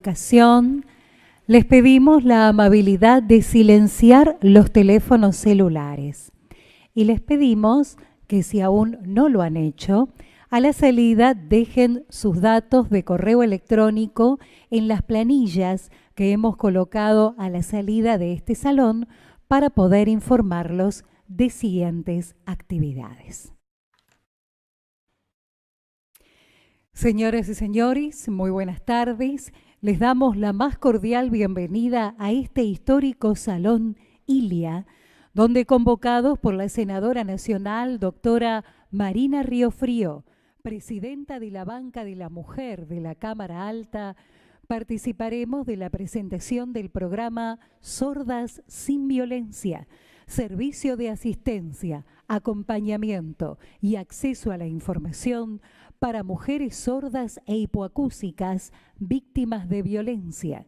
notificación, les pedimos la amabilidad de silenciar los teléfonos celulares y les pedimos que si aún no lo han hecho, a la salida dejen sus datos de correo electrónico en las planillas que hemos colocado a la salida de este salón para poder informarlos de siguientes actividades. Señoras y señores, muy buenas tardes. Les damos la más cordial bienvenida a este histórico Salón Ilia, donde convocados por la senadora nacional, doctora Marina Riofrío, presidenta de la Banca de la Mujer de la Cámara Alta, participaremos de la presentación del programa Sordas sin Violencia, servicio de asistencia, acompañamiento y acceso a la información para mujeres sordas e hipoacúsicas víctimas de violencia,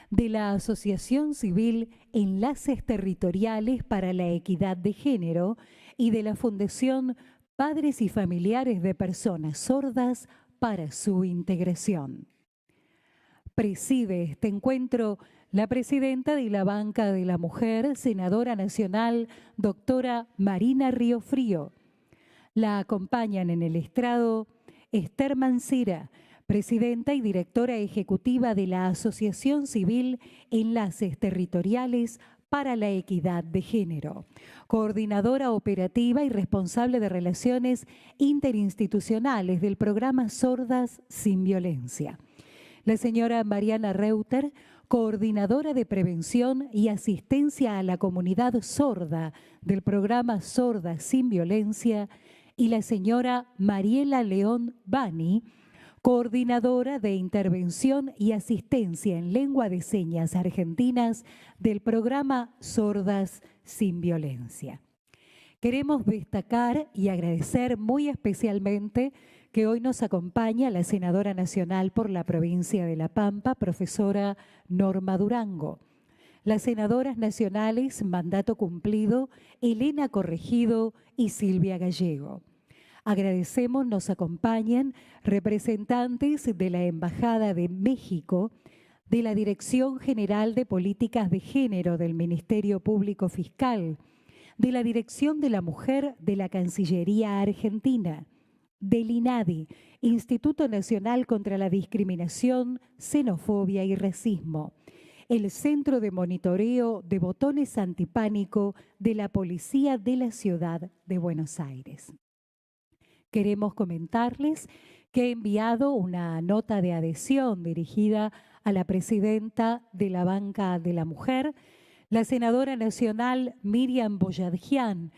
de la Asociación Civil Enlaces Territoriales para la Equidad de Género y de la Fundación Padres y Familiares de Personas Sordas para su integración. Preside este encuentro la presidenta de la Banca de la Mujer, senadora nacional, doctora Marina Riofrío. La acompañan en el estrado Esther Mancera, presidenta y directora ejecutiva de la Asociación Civil Enlaces Territoriales para la Equidad de Género, coordinadora operativa y responsable de relaciones interinstitucionales del programa Sordas sin Violencia. La señora Mariana Reuter, coordinadora de prevención y asistencia a la comunidad sorda del programa Sordas sin Violencia, y la señora Mariela León Bani, coordinadora de intervención y asistencia en lengua de señas argentinas del programa Sordas sin Violencia. Queremos destacar y agradecer muy especialmente que hoy nos acompaña la senadora nacional por la provincia de La Pampa, profesora Norma Durango. Las senadoras nacionales, mandato cumplido, Elena Corregido y Silvia Gallego. Agradecemos nos acompañan representantes de la Embajada de México, de la Dirección General de Políticas de Género del Ministerio Público Fiscal, de la Dirección de la Mujer de la Cancillería Argentina, del INADI, Instituto Nacional contra la Discriminación, Xenofobia y Racismo, el Centro de Monitoreo de Botones Antipánico de la Policía de la Ciudad de Buenos Aires. Queremos comentarles que he enviado una nota de adhesión dirigida a la presidenta de la Banca de la Mujer, la senadora nacional Miriam Boyadjian,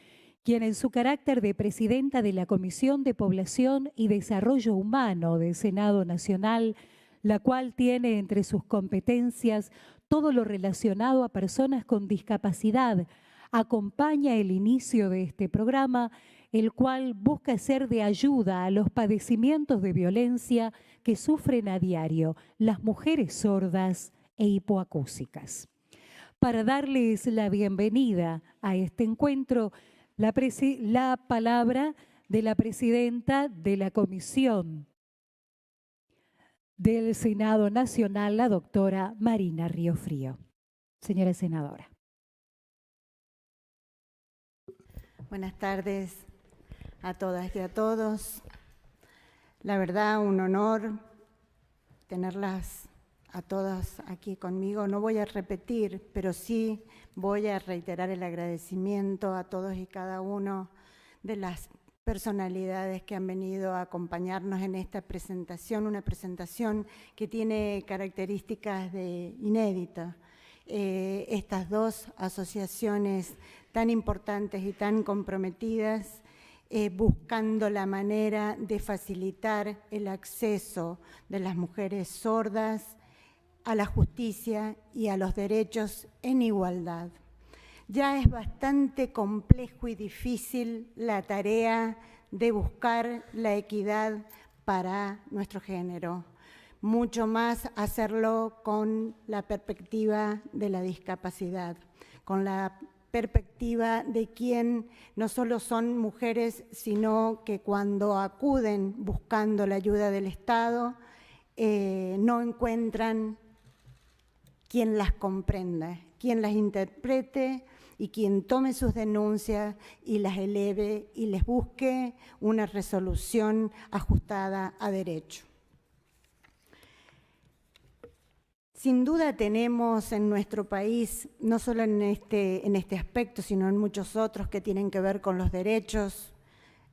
quien en su carácter de presidenta de la Comisión de Población y Desarrollo Humano del Senado Nacional, la cual tiene entre sus competencias todo lo relacionado a personas con discapacidad, acompaña el inicio de este programa, el cual busca ser de ayuda a los padecimientos de violencia que sufren a diario las mujeres sordas e hipoacúsicas. Para darles la bienvenida a este encuentro, la palabra de la presidenta de la Comisión del Senado Nacional, la doctora Marina Riofrío. Señora senadora. Buenas tardes a todas y a todos. La verdad, un honor tenerlas a todas aquí conmigo. No voy a repetir, pero sí voy a reiterar el agradecimiento a todos y cada uno de las personalidades que han venido a acompañarnos en esta presentación, una presentación que tiene características de inédita. Estas dos asociaciones tan importantes y tan comprometidas, buscando la manera de facilitar el acceso de las mujeres sordas a la justicia y a los derechos en igualdad. Ya es bastante complejo y difícil la tarea de buscar la equidad para nuestro género, mucho más hacerlo con la perspectiva de la discapacidad, con la perspectiva de quien no solo son mujeres, sino que cuando acuden buscando la ayuda del Estado, no encuentran quien las comprenda, quien las interprete y quien tome sus denuncias y las eleve y les busque una resolución ajustada a derecho. Sin duda tenemos en nuestro país, no solo en este aspecto, sino en muchos otros que tienen que ver con los derechos,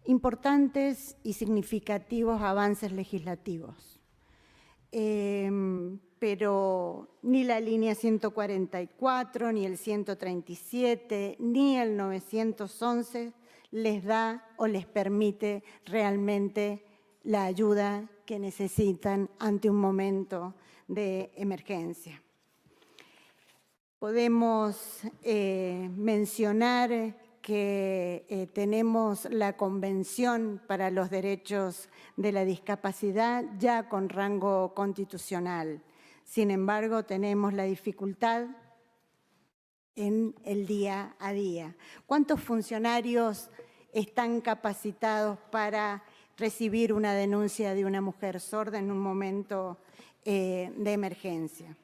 importantes y significativos avances legislativos. Pero ni la línea 144, ni el 137, ni el 911 les da o les permite realmente la ayuda que necesitan ante un momento de emergencia. Podemos mencionar que tenemos la Convención para los Derechos de la Discapacidad ya con rango constitucional. Sin embargo, tenemos la dificultad en el día a día. ¿Cuántos funcionarios están capacitados para recibir una denuncia de una mujer sorda en un momento de emergencia?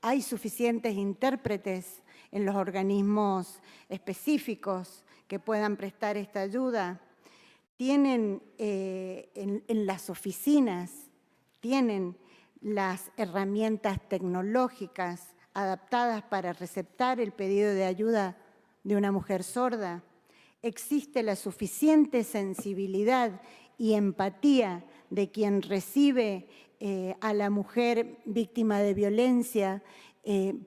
¿Hay suficientes intérpretes en los organismos específicos que puedan prestar esta ayuda? ¿Tienen en las oficinas, tienen las herramientas tecnológicas adaptadas para receptar el pedido de ayuda de una mujer sorda? ¿Existe la suficiente sensibilidad y empatía de quien recibe a la mujer víctima de violencia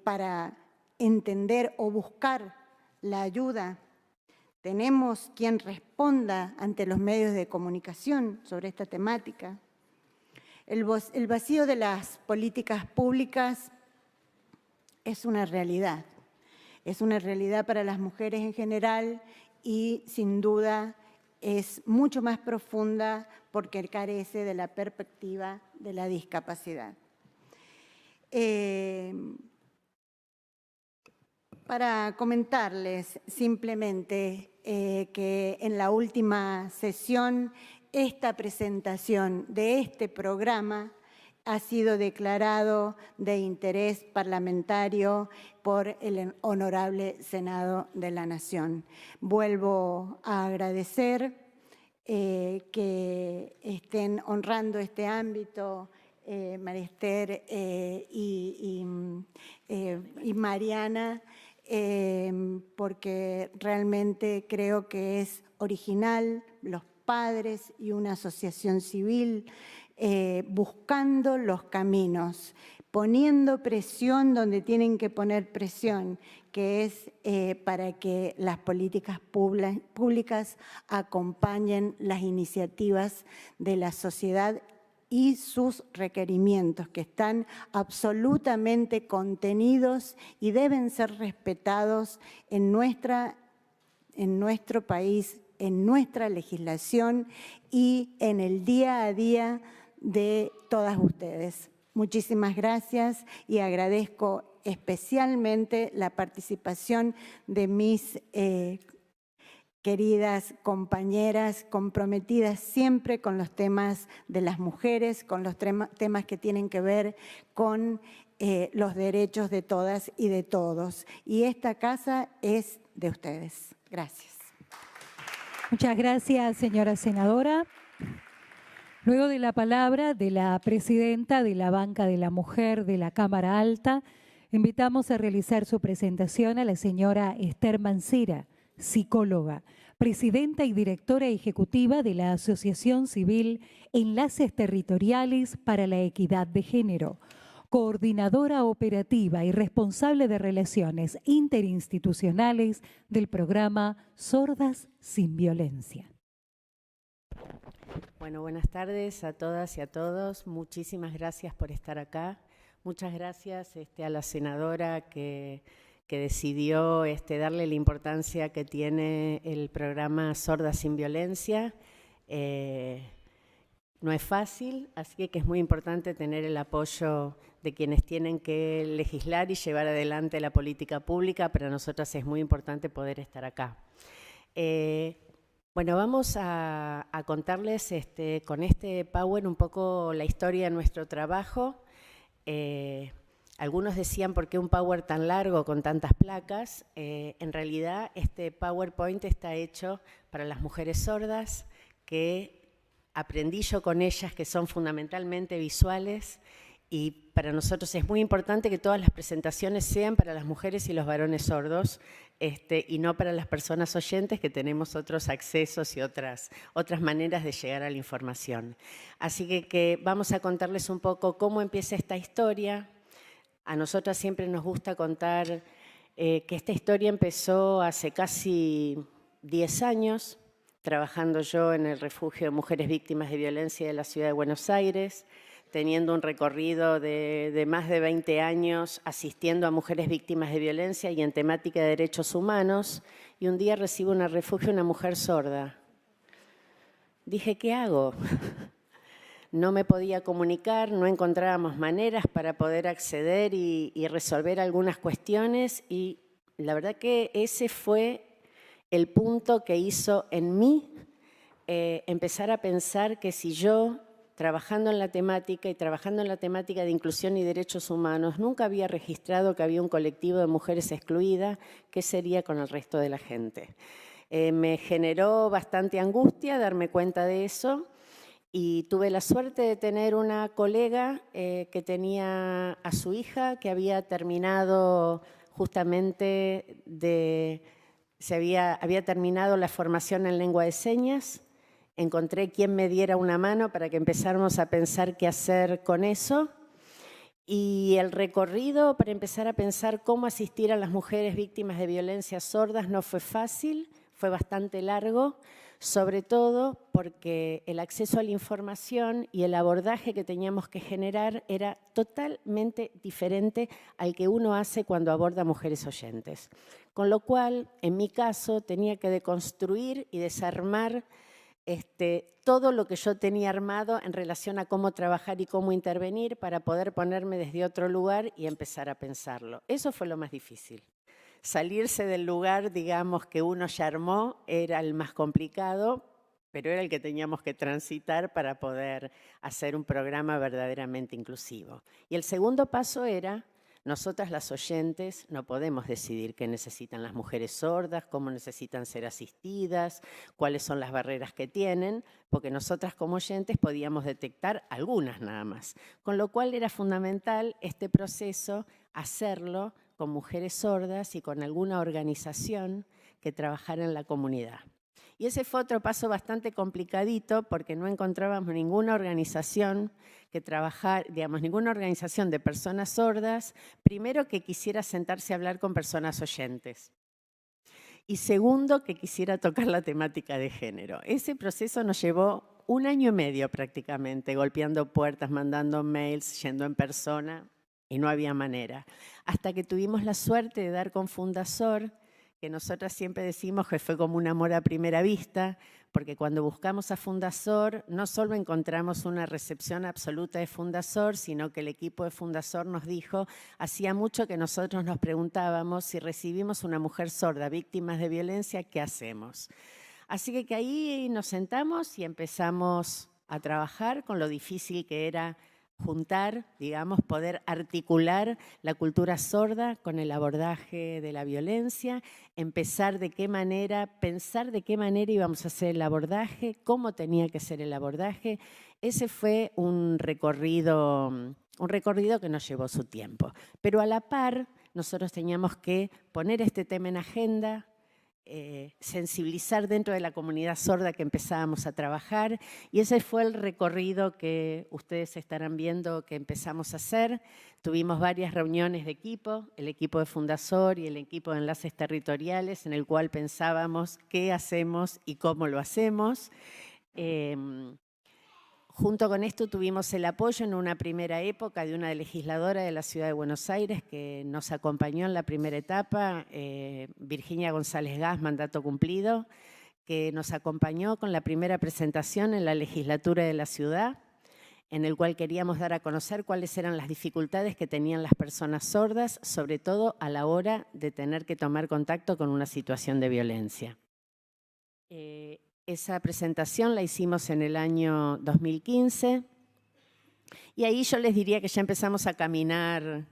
para entender o buscar la ayuda? ¿Tenemos quien responda ante los medios de comunicación sobre esta temática? El vacío de las políticas públicas es una realidad para las mujeres en general y sin duda es mucho más profunda porque carece de la perspectiva de la discapacidad. Para comentarles simplemente que en la última sesión esta presentación de este programa ha sido declarado de interés parlamentario por el Honorable Senado de la Nación. Vuelvo a agradecer que estén honrando este ámbito María Esther y Mariana, porque realmente creo que es original los padres y una asociación civil buscando los caminos, poniendo presión donde tienen que poner presión, que es para que las políticas públicas acompañen las iniciativas de la sociedad y sus requerimientos, que están absolutamente contenidos y deben ser respetados en nuestro país, en nuestra legislación y en el día a día de todas ustedes. Muchísimas gracias y agradezco especialmente la participación de mis queridas compañeras comprometidas siempre con los temas de las mujeres, con los temas que tienen que ver con los derechos de todas y de todos. Y esta casa es de ustedes. Gracias. Muchas gracias, señora senadora. Luego de la palabra de la presidenta de la Banca de la Mujer de la Cámara Alta, invitamos a realizar su presentación a la señora Esther Mancera, psicóloga, presidenta y directora ejecutiva de la Asociación Civil Enlaces Territoriales para la Equidad de Género, coordinadora operativa y responsable de relaciones interinstitucionales del programa Sordas sin Violencia. Bueno, buenas tardes a todas y a todos. Muchísimas gracias por estar acá. Muchas gracias a la senadora que decidió darle la importancia que tiene el programa Sordas sin Violencia. No es fácil, así que es muy importante tener el apoyo de quienes tienen que legislar y llevar adelante la política pública. Para nosotras es muy importante poder estar acá. Bueno, vamos a contarles con este PowerPoint un poco la historia de nuestro trabajo. Algunos decían, ¿por qué un Power tan largo con tantas placas? En realidad, este PowerPoint está hecho para las mujeres sordas, que aprendí yo con ellas, que son fundamentalmente visuales, y para nosotros es muy importante que todas las presentaciones sean para las mujeres y los varones sordos, y no para las personas oyentes, que tenemos otros accesos y otras maneras de llegar a la información. Así que vamos a contarles un poco cómo empieza esta historia. A nosotras siempre nos gusta contar que esta historia empezó hace casi 10 años, trabajando yo en el Refugio de Mujeres Víctimas de Violencia de la Ciudad de Buenos Aires, teniendo un recorrido de más de 20 años asistiendo a mujeres víctimas de violencia y en temática de derechos humanos, y un día recibo en el refugio una mujer sorda. Dije, ¿qué hago? No me podía comunicar, no encontrábamos maneras para poder acceder y resolver algunas cuestiones, y la verdad que ese fue el punto que hizo en mí empezar a pensar que si yo, trabajando en la temática y trabajando en la temática de inclusión y derechos humanos, nunca había registrado que había un colectivo de mujeres excluidas, ¿qué sería con el resto de la gente? Me generó bastante angustia darme cuenta de eso, y tuve la suerte de tener una colega que tenía a su hija que había terminado justamente había terminado la formación en lengua de señas. Encontré quien me diera una mano para que empezáramos a pensar qué hacer con eso. Y el recorrido para empezar a pensar cómo asistir a las mujeres víctimas de violencias sordas no fue fácil, fue bastante largo, sobre todo porque el acceso a la información y el abordaje que teníamos que generar era totalmente diferente al que uno hace cuando aborda mujeres oyentes. Con lo cual, en mi caso, tenía que deconstruir y desarmar todo lo que yo tenía armado en relación a cómo trabajar y cómo intervenir para poder ponerme desde otro lugar y empezar a pensarlo. Eso fue lo más difícil. Salirse del lugar, digamos, que uno ya armó era el más complicado, pero era el que teníamos que transitar para poder hacer un programa verdaderamente inclusivo. Y el segundo paso era, nosotras las oyentes no podemos decidir qué necesitan las mujeres sordas, cómo necesitan ser asistidas, cuáles son las barreras que tienen, porque nosotras como oyentes podíamos detectar algunas nada más. Con lo cual era fundamental este proceso hacerlo con mujeres sordas y con alguna organización que trabajara en la comunidad. Y ese fue otro paso bastante complicadito porque no encontrábamos ninguna organización que trabajara, digamos, ninguna organización de personas sordas, primero que quisiera sentarse a hablar con personas oyentes y segundo que quisiera tocar la temática de género. Ese proceso nos llevó 1 año y medio prácticamente, golpeando puertas, mandando mails, yendo en persona, y no había manera. Hasta que tuvimos la suerte de dar con Fundasor, que nosotras siempre decimos que fue como un amor a primera vista, porque cuando buscamos a Fundasor, no solo encontramos una recepción absoluta de Fundasor, sino que el equipo de Fundasor nos dijo, hacía mucho que nosotros nos preguntábamos si recibimos una mujer sorda, víctimas de violencia, ¿qué hacemos? Así que ahí nos sentamos y empezamos a trabajar con lo difícil que era juntar, digamos, poder articular la cultura sorda con el abordaje de la violencia, pensar de qué manera íbamos a hacer el abordaje, cómo tenía que ser el abordaje. Ese fue un recorrido que nos llevó su tiempo. Pero a la par, nosotros teníamos que poner este tema en agenda, sensibilizar dentro de la comunidad sorda que empezábamos a trabajar, y ese fue el recorrido que ustedes estarán viendo que empezamos a hacer. Tuvimos varias reuniones de equipo, el equipo de Fundasor y el equipo de enlaces territoriales, en el cual pensábamos qué hacemos y cómo lo hacemos. Junto con esto tuvimos el apoyo en una primera época de una legisladora de la Ciudad de Buenos Aires que nos acompañó en la primera etapa, Virginia González Gas, mandato cumplido, que nos acompañó con la primera presentación en la legislatura de la ciudad, en el cual queríamos dar a conocer cuáles eran las dificultades que tenían las personas sordas, sobre todo a la hora de tener que tomar contacto con una situación de violencia. Esa presentación la hicimos en el año 2015 y ahí yo les diría que ya empezamos a caminar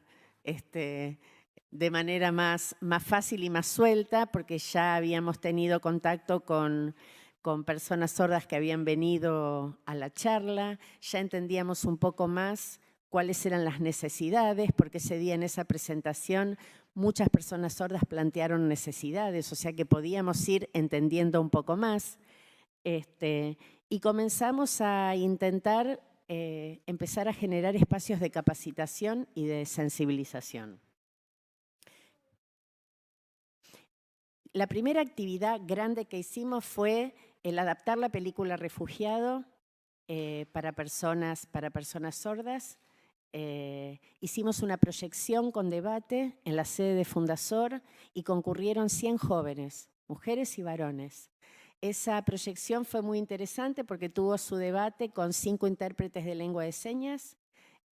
de manera más fácil y más suelta, porque ya habíamos tenido contacto con personas sordas que habían venido a la charla, ya entendíamos un poco más cuáles eran las necesidades, porque ese día en esa presentación muchas personas sordas plantearon necesidades, o sea que podíamos ir entendiendo un poco más. Y comenzamos a intentar empezar a generar espacios de capacitación y de sensibilización. La primera actividad grande que hicimos fue el adaptar la película Refugiado para personas sordas. Hicimos una proyección con debate en la sede de Fundasor y concurrieron 100 jóvenes, mujeres y varones. Esa proyección fue muy interesante porque tuvo su debate con 5 intérpretes de lengua de señas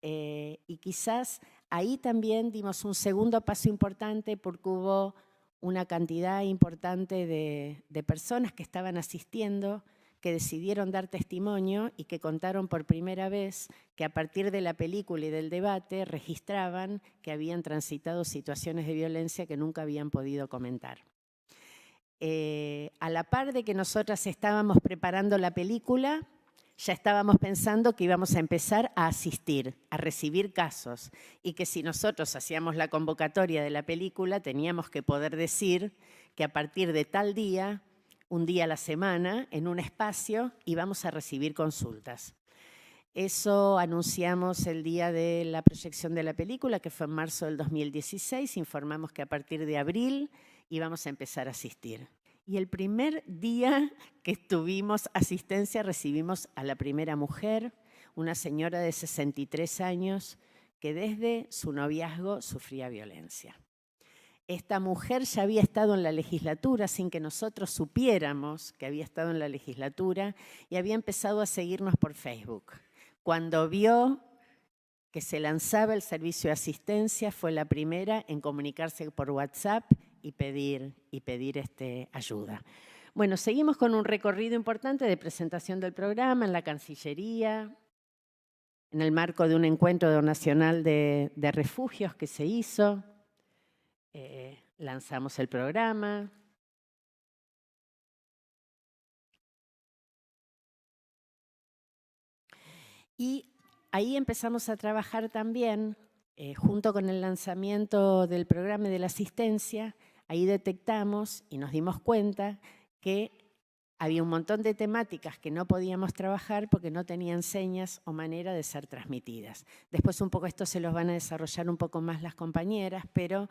y quizás ahí también dimos un segundo paso importante porque hubo una cantidad importante de personas que estaban asistiendo, que decidieron dar testimonio y que contaron por primera vez que a partir de la película y del debate registraban que habían transitado situaciones de violencia que nunca habían podido comentar. A la par de que nosotras estábamos preparando la película, ya estábamos pensando que íbamos a empezar a asistir, a recibir casos, y que si nosotros hacíamos la convocatoria de la película, teníamos que poder decir que a partir de tal día, un día a la semana, en un espacio, íbamos a recibir consultas. Eso anunciamos el día de la proyección de la película, que fue en marzo del 2016. Informamos que a partir de abril íbamos a empezar a asistir. Y el primer día que tuvimos asistencia recibimos a la primera mujer, una señora de 63 años que desde su noviazgo sufría violencia. Esta mujer ya había estado en la legislatura sin que nosotros supiéramos que había estado en la legislatura y había empezado a seguirnos por Facebook. Cuando vio que se lanzaba el servicio de asistencia, fue la primera en comunicarse por WhatsApp y pedir ayuda. Bueno, seguimos con un recorrido importante de presentación del programa en la Cancillería, en el marco de un encuentro nacional de refugios que se hizo. Lanzamos el programa. Y ahí empezamos a trabajar también, junto con el lanzamiento del programa de la asistencia, ahí detectamos y nos dimos cuenta que había un montón de temáticas que no podíamos trabajar porque no tenían señas o manera de ser transmitidas. Después un poco esto se los van a desarrollar un poco más las compañeras, pero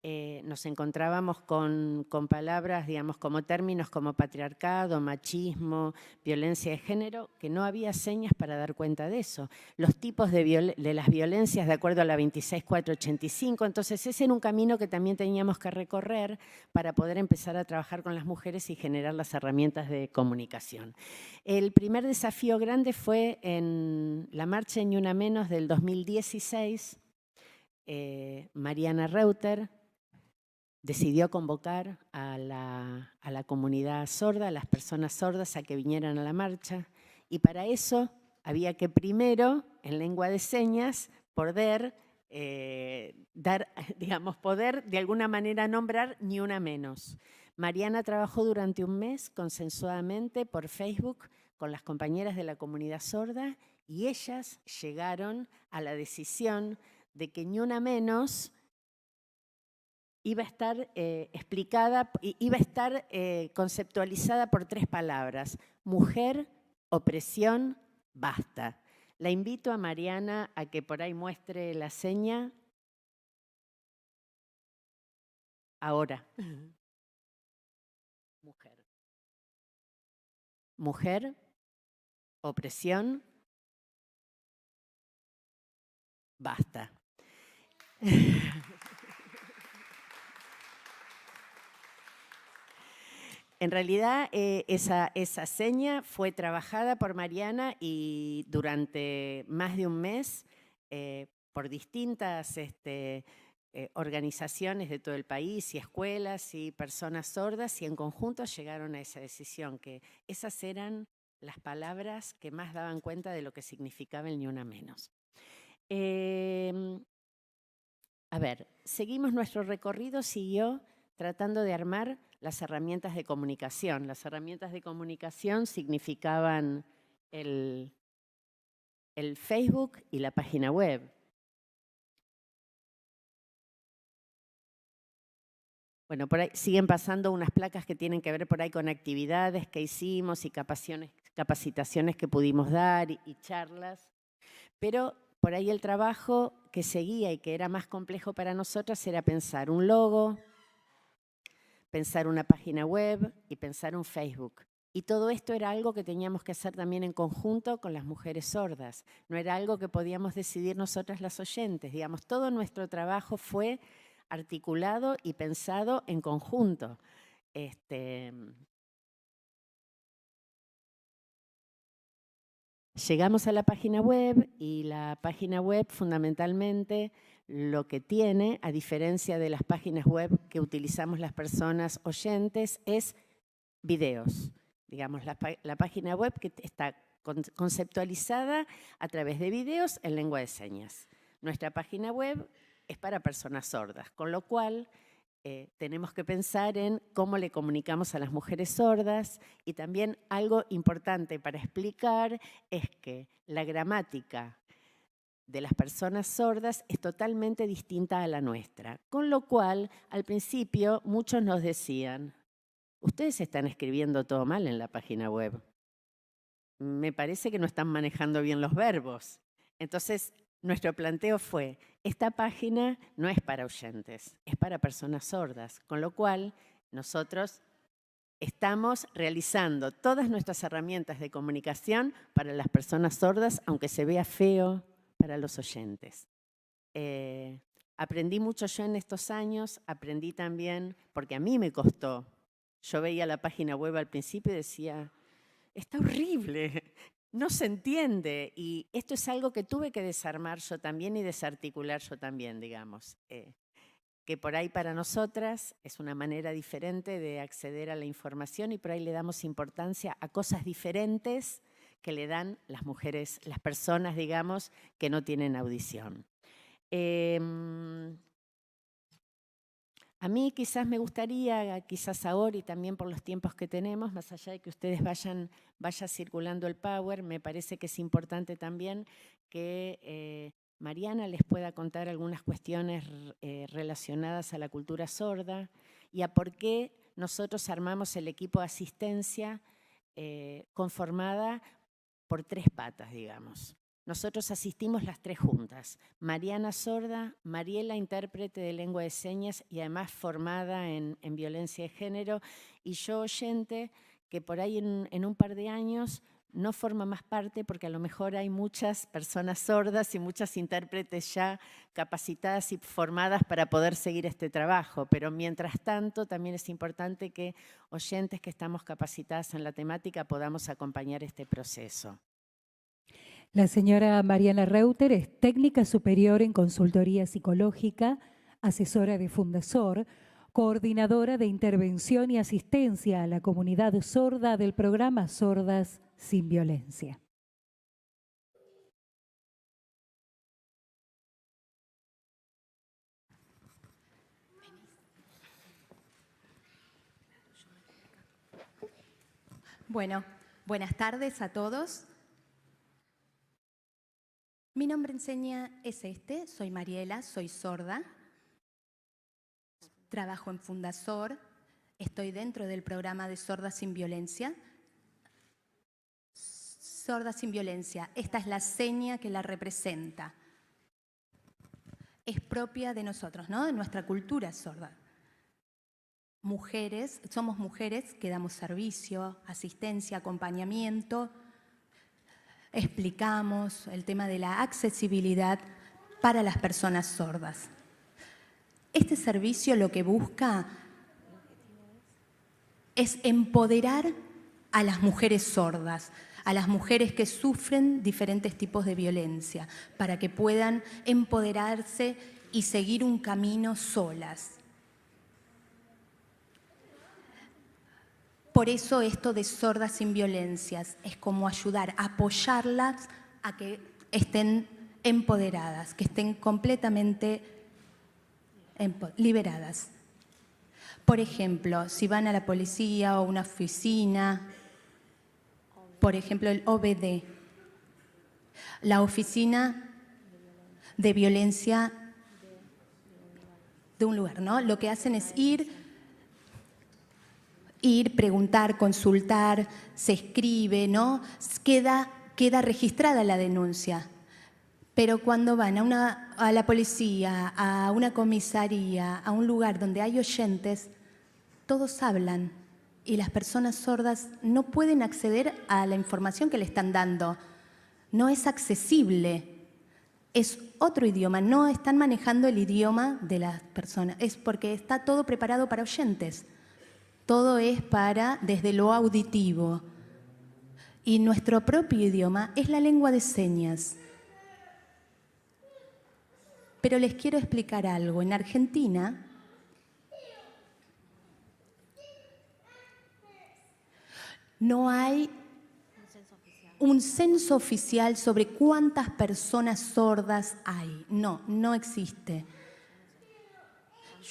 nos encontrábamos con palabras, digamos, como términos como patriarcado, machismo, violencia de género, que no había señas para dar cuenta de eso. Los tipos de las violencias de acuerdo a la 26485, entonces ese era un camino que también teníamos que recorrer para poder empezar a trabajar con las mujeres y generar las herramientas de comunicación. El primer desafío grande fue en la marcha Ni Una Menos del 2016. Mariana Reuter decidió convocar a la comunidad sorda, a las personas sordas, a que vinieran a la marcha. Y para eso había que primero, en lengua de señas, poder poder de alguna manera nombrar Ni Una Menos. Mariana trabajó durante un mes consensuadamente por Facebook con las compañeras de la comunidad sorda y ellas llegaron a la decisión de que Ni Una Menos iba a estar explicada, iba a estar conceptualizada por 3 palabras: mujer, opresión, basta. La invito a Mariana a que por ahí muestre la seña. Ahora. Mujer. Mujer, opresión, basta. En realidad, esa seña fue trabajada por Mariana y durante más de un mes por distintas organizaciones de todo el país y escuelas y personas sordas, y en conjunto llegaron a esa decisión, que esas eran las palabras que más daban cuenta de lo que significaba el Ni Una Menos. a ver, seguimos nuestro recorrido, siguió tratando de armar las herramientas de comunicación. Las herramientas de comunicación significaban el Facebook y la página web. Bueno, por ahí siguen pasando unas placas que tienen que ver por ahí con actividades que hicimos y capacitaciones que pudimos dar y charlas. Pero por ahí el trabajo que seguía y que era más complejo para nosotras era pensar un logo, pensar una página web y pensar un Facebook. Y todo esto era algo que teníamos que hacer también en conjunto con las mujeres sordas. No era algo que podíamos decidir nosotras las oyentes. Digamos, todo nuestro trabajo fue articulado y pensado en conjunto. Llegamos a la página web y la página web fundamentalmente lo que tiene, a diferencia de las páginas web que utilizamos las personas oyentes, es videos. Digamos, la página web que está conceptualizada a través de videos en lengua de señas. Nuestra página web es para personas sordas, con lo cual tenemos que pensar en cómo le comunicamos a las mujeres sordas y también algo importante para explicar es que la gramática de las personas sordas es totalmente distinta a la nuestra, con lo cual al principio muchos nos decían, ustedes están escribiendo todo mal en la página web, me parece que no están manejando bien los verbos. Entonces, nuestro planteo fue, esta página no es para oyentes, es para personas sordas, con lo cual nosotros estamos realizando todas nuestras herramientas de comunicación para las personas sordas, aunque se vea feo para los oyentes. Aprendí mucho yo en estos años, aprendí también, porque a mí me costó. Yo veía la página web al principio y decía, está horrible. No se entiende y esto es algo que tuve que desarmar yo también y desarticular yo también, digamos. Que por ahí para nosotras es una manera diferente de acceder a la información y por ahí le damos importancia a cosas diferentes que le dan las mujeres, las personas, digamos, que no tienen audición. A mí quizás me gustaría, quizás ahora y también por los tiempos que tenemos, más allá de que ustedes vaya circulando el Power, me parece que es importante también que Mariana les pueda contar algunas cuestiones relacionadas a la cultura sorda y a por qué nosotros armamos el equipo de asistencia conformada por 3 patas, digamos. Nosotros asistimos las 3 juntas, Mariana sorda, Mariela intérprete de lengua de señas y además formada en violencia de género, y yo oyente que por ahí en un par de años no forma más parte porque a lo mejor hay muchas personas sordas y muchas intérpretes ya capacitadas y formadas para poder seguir este trabajo, pero mientras tanto también es importante que oyentes que estamos capacitadas en la temática podamos acompañar este proceso. La señora Mariana Reuter es técnica superior en consultoría psicológica, asesora de Fundasor, coordinadora de intervención y asistencia a la comunidad sorda del programa Sordas sin Violencia. Bueno, buenas tardes a todos. Mi nombre en seña es soy Mariela, soy sorda. Trabajo en Fundasor, estoy dentro del programa de Sordas sin Violencia. Sordas sin Violencia, esta es la seña que la representa. Es propia de nosotros, ¿no? De nuestra cultura sorda. Mujeres, somos mujeres que damos servicio, asistencia, acompañamiento. Explicamos el tema de la accesibilidad para las personas sordas. Este servicio lo que busca es empoderar a las mujeres sordas, a las mujeres que sufren diferentes tipos de violencia, para que puedan empoderarse y seguir un camino solas. Por eso esto de Sordas sin Violencias es como ayudar, apoyarlas a que estén empoderadas, que estén completamente liberadas. Por ejemplo, si van a la policía o una oficina, por ejemplo, el OBD, la Oficina de Violencia de un lugar, ¿no? Lo que hacen es ir, preguntar, consultar, se escribe, ¿no? Queda registrada la denuncia. Pero cuando van a la policía, a una comisaría, a un lugar donde hay oyentes, todos hablan y las personas sordas no pueden acceder a la información que le están dando. No es accesible. Es otro idioma, no están manejando el idioma de las personas. Es porque está todo preparado para oyentes. Todo es desde lo auditivo. Y nuestro propio idioma es la lengua de señas. Pero les quiero explicar algo. En Argentina, no hay un censo oficial sobre cuántas personas sordas hay. No existe.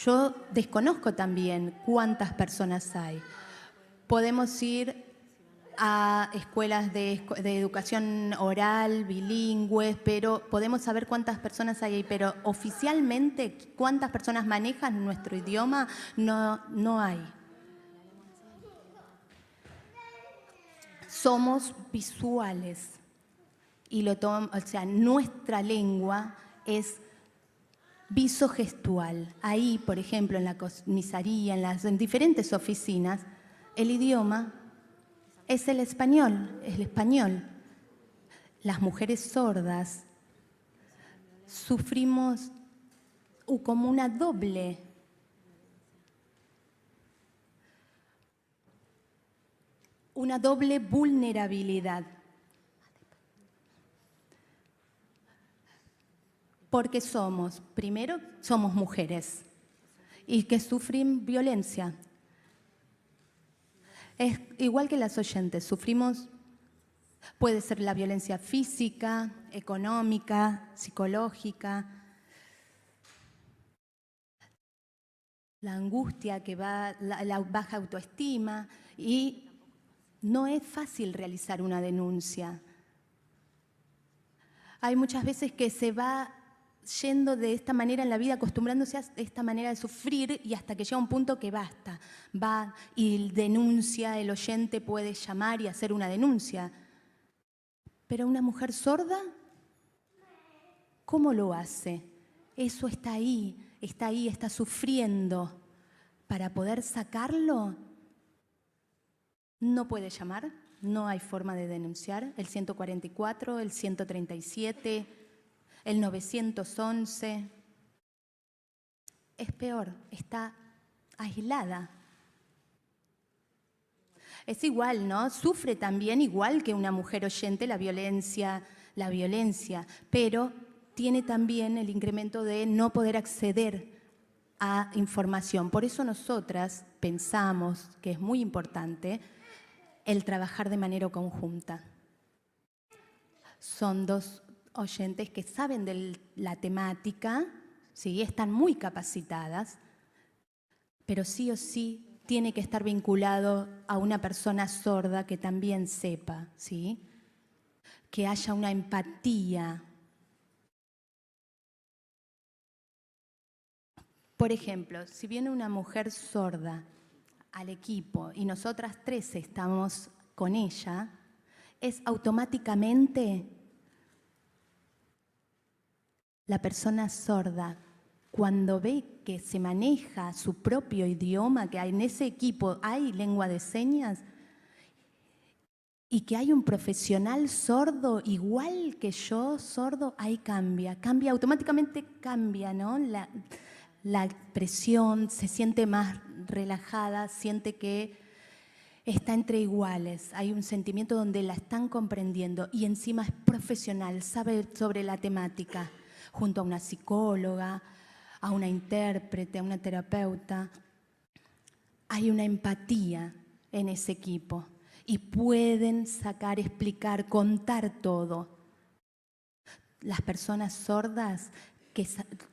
Yo desconozco también cuántas personas hay. Podemos ir a escuelas de educación oral, bilingües, pero podemos saber cuántas personas hay ahí, pero oficialmente cuántas personas manejan nuestro idioma no hay. Somos visuales y nuestra lengua es visogestual. Ahí, por ejemplo, en la comisaría, en diferentes oficinas, el idioma es el español. Las mujeres sordas sufrimos como una doble vulnerabilidad. Porque primero somos mujeres y que sufren violencia. Es igual que las oyentes, puede ser la violencia física, económica, psicológica, la angustia la baja autoestima, y no es fácil realizar una denuncia. Hay muchas veces que se va yendo de esta manera en la vida, acostumbrándose a esta manera de sufrir, y hasta que llega un punto que basta. Va y denuncia, el oyente puede llamar y hacer una denuncia. Pero una mujer sorda, ¿cómo lo hace? Eso está ahí, está sufriendo. Para poder sacarlo, no puede llamar, no hay forma de denunciar. El 144, el 137, el 911. Es peor, está aislada. Es igual, ¿no? Sufre también, igual que una mujer oyente, la violencia, pero tiene también el incremento de no poder acceder a información. Por eso nosotras pensamos que es muy importante el trabajar de manera conjunta. Son dos oyentes que saben de la temática, ¿sí? Están muy capacitadas, pero sí o sí tiene que estar vinculado a una persona sorda que también sepa, ¿sí? Que haya una empatía. Por ejemplo, si viene una mujer sorda al equipo y nosotras tres estamos con ella, es automáticamente la persona sorda, cuando ve que se maneja su propio idioma, que en ese equipo hay lengua de señas y que hay un profesional sordo igual que yo, sordo, ahí automáticamente cambia, ¿no? La expresión, se siente más relajada, siente que está entre iguales, hay un sentimiento donde la están comprendiendo y encima es profesional, sabe sobre la temática, junto a una psicóloga, a una intérprete, a una terapeuta. Hay una empatía en ese equipo y pueden sacar, explicar, contar todo. Las personas sordas ¿Que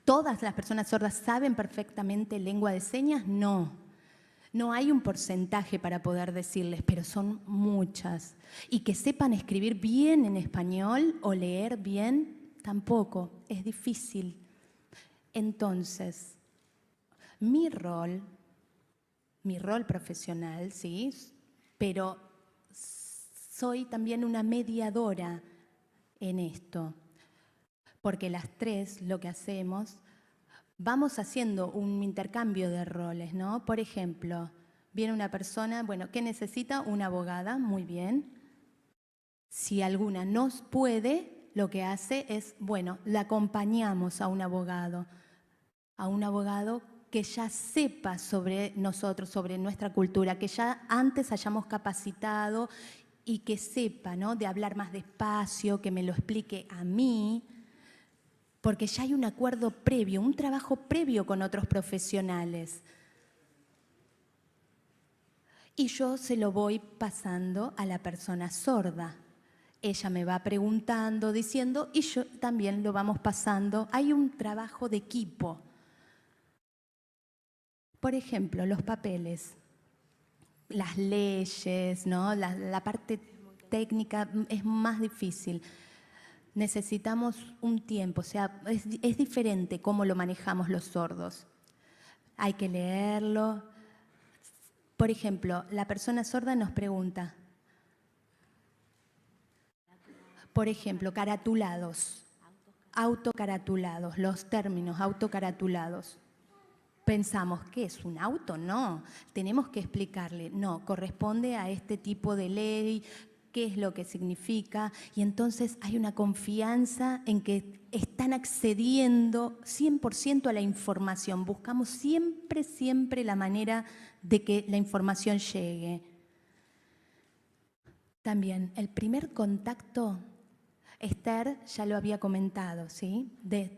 todas las personas sordas saben perfectamente lengua de señas? No. No hay un porcentaje para poder decirles, pero son muchas. Y que sepan escribir bien en español o leer bien, tampoco. Es difícil. Entonces, mi rol profesional, ¿sí? Pero soy también una mediadora en esto. Porque las tres lo que hacemos, vamos haciendo un intercambio de roles, ¿no? Por ejemplo, viene una persona, bueno, ¿qué necesita? Una abogada, muy bien. Si alguna no puede, lo que hace es, bueno, la acompañamos a un abogado que ya sepa sobre nosotros, sobre nuestra cultura, que ya antes hayamos capacitado y que sepa, ¿no? De hablar más despacio, que me lo explique a mí, porque ya hay un acuerdo previo, un trabajo previo con otros profesionales. Y yo se lo voy pasando a la persona sorda. Ella me va preguntando, diciendo, y yo también lo vamos pasando. Hay un trabajo de equipo. Por ejemplo, los papeles, las leyes, ¿no? La parte técnica es más difícil. Necesitamos un tiempo, o sea, es diferente cómo lo manejamos los sordos. Hay que leerlo. Por ejemplo, la persona sorda nos pregunta, por ejemplo, caratulados, autocaratulados, los términos autocaratulados. Pensamos, ¿qué es un auto? No, tenemos que explicarle, no, corresponde a este tipo de ley, qué es lo que significa, y entonces hay una confianza en que están accediendo 100% a la información. Buscamos siempre la manera de que la información llegue. También, el primer contacto, Esther ya lo había comentado, ¿sí?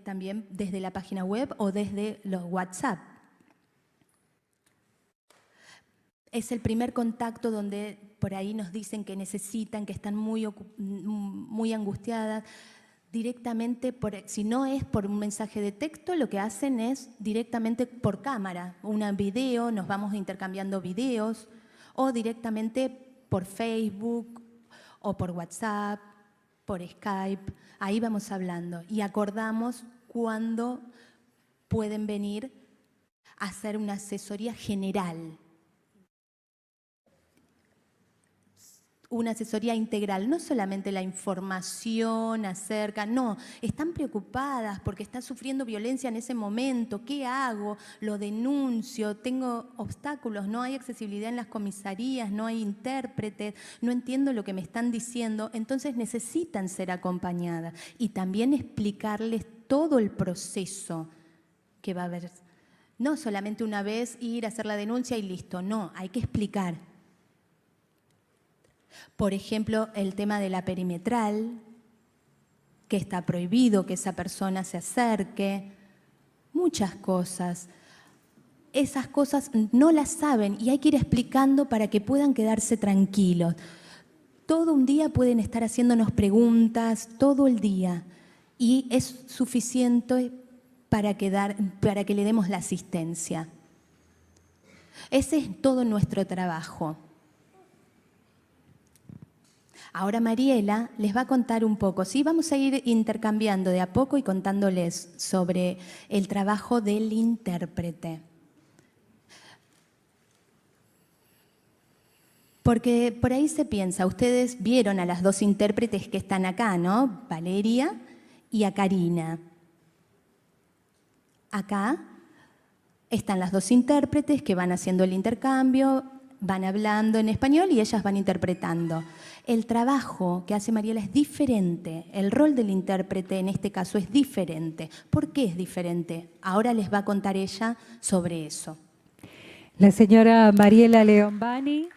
También desde la página web o desde los WhatsApp. Es el primer contacto donde por ahí nos dicen que necesitan, que están muy angustiadas. Directamente, si no es por un mensaje de texto, lo que hacen es directamente por cámara, un video, nos vamos intercambiando videos, o directamente por Facebook, o por WhatsApp, por Skype. Ahí vamos hablando y acordamos cuándo pueden venir a hacer una asesoría general. Una asesoría integral, no solamente la información acerca, no, están preocupadas porque están sufriendo violencia en ese momento, ¿qué hago? ¿Lo denuncio? ¿Tengo obstáculos? ¿No hay accesibilidad en las comisarías? ¿No hay intérpretes? ¿No entiendo lo que me están diciendo? Entonces necesitan ser acompañadas y también explicarles todo el proceso que va a haber. No solamente una vez ir a hacer la denuncia y listo, no, hay que explicar. Por ejemplo, el tema de la perimetral, que está prohibido que esa persona se acerque, muchas cosas. Esas cosas no las saben y hay que ir explicando para que puedan quedarse tranquilos. Todo un día pueden estar haciéndonos preguntas, todo el día, y es suficiente para que le demos la asistencia. Ese es todo nuestro trabajo. Ahora Mariela les va a contar un poco, ¿sí? Vamos a ir intercambiando de a poco y contándoles sobre el trabajo del intérprete. Porque por ahí se piensa, ustedes vieron a las dos intérpretes que están acá, ¿no? Valeria y a Karina. Acá están las dos intérpretes que van haciendo el intercambio, van hablando en español y ellas van interpretando. El trabajo que hace Mariela es diferente, el rol del intérprete en este caso es diferente. ¿Por qué es diferente? Ahora les va a contar ella sobre eso. La señora Mariela León Bani.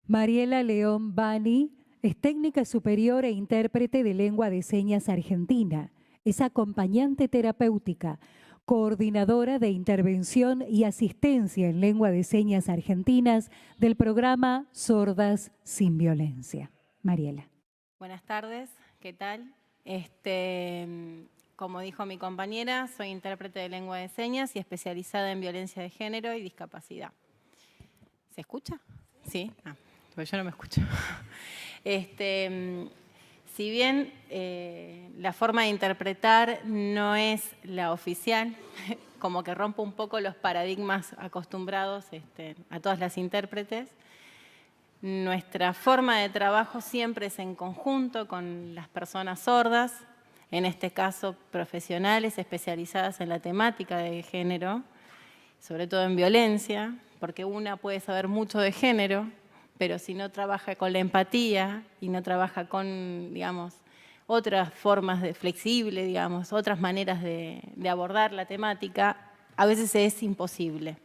Mariela León Bani es técnica superior e intérprete de lengua de señas argentina. Es acompañante terapéutica, coordinadora de intervención y asistencia en lengua de señas argentinas del programa Sordas sin Violencia. Mariela. Buenas tardes, ¿qué tal? Como dijo mi compañera, soy intérprete de lengua de señas y especializada en violencia de género y discapacidad. ¿Se escucha? Sí. Pues yo no me escucho. Si bien la forma de interpretar no es la oficial, como que rompe un poco los paradigmas acostumbrados a todas las intérpretes, nuestra forma de trabajo siempre es en conjunto con las personas sordas, en este caso profesionales especializadas en la temática de género, sobre todo en violencia, porque una puede saber mucho de género, pero si no trabaja con la empatía y no trabaja con, digamos, otras formas de flexible, digamos, otras maneras de abordar la temática, a veces es imposible.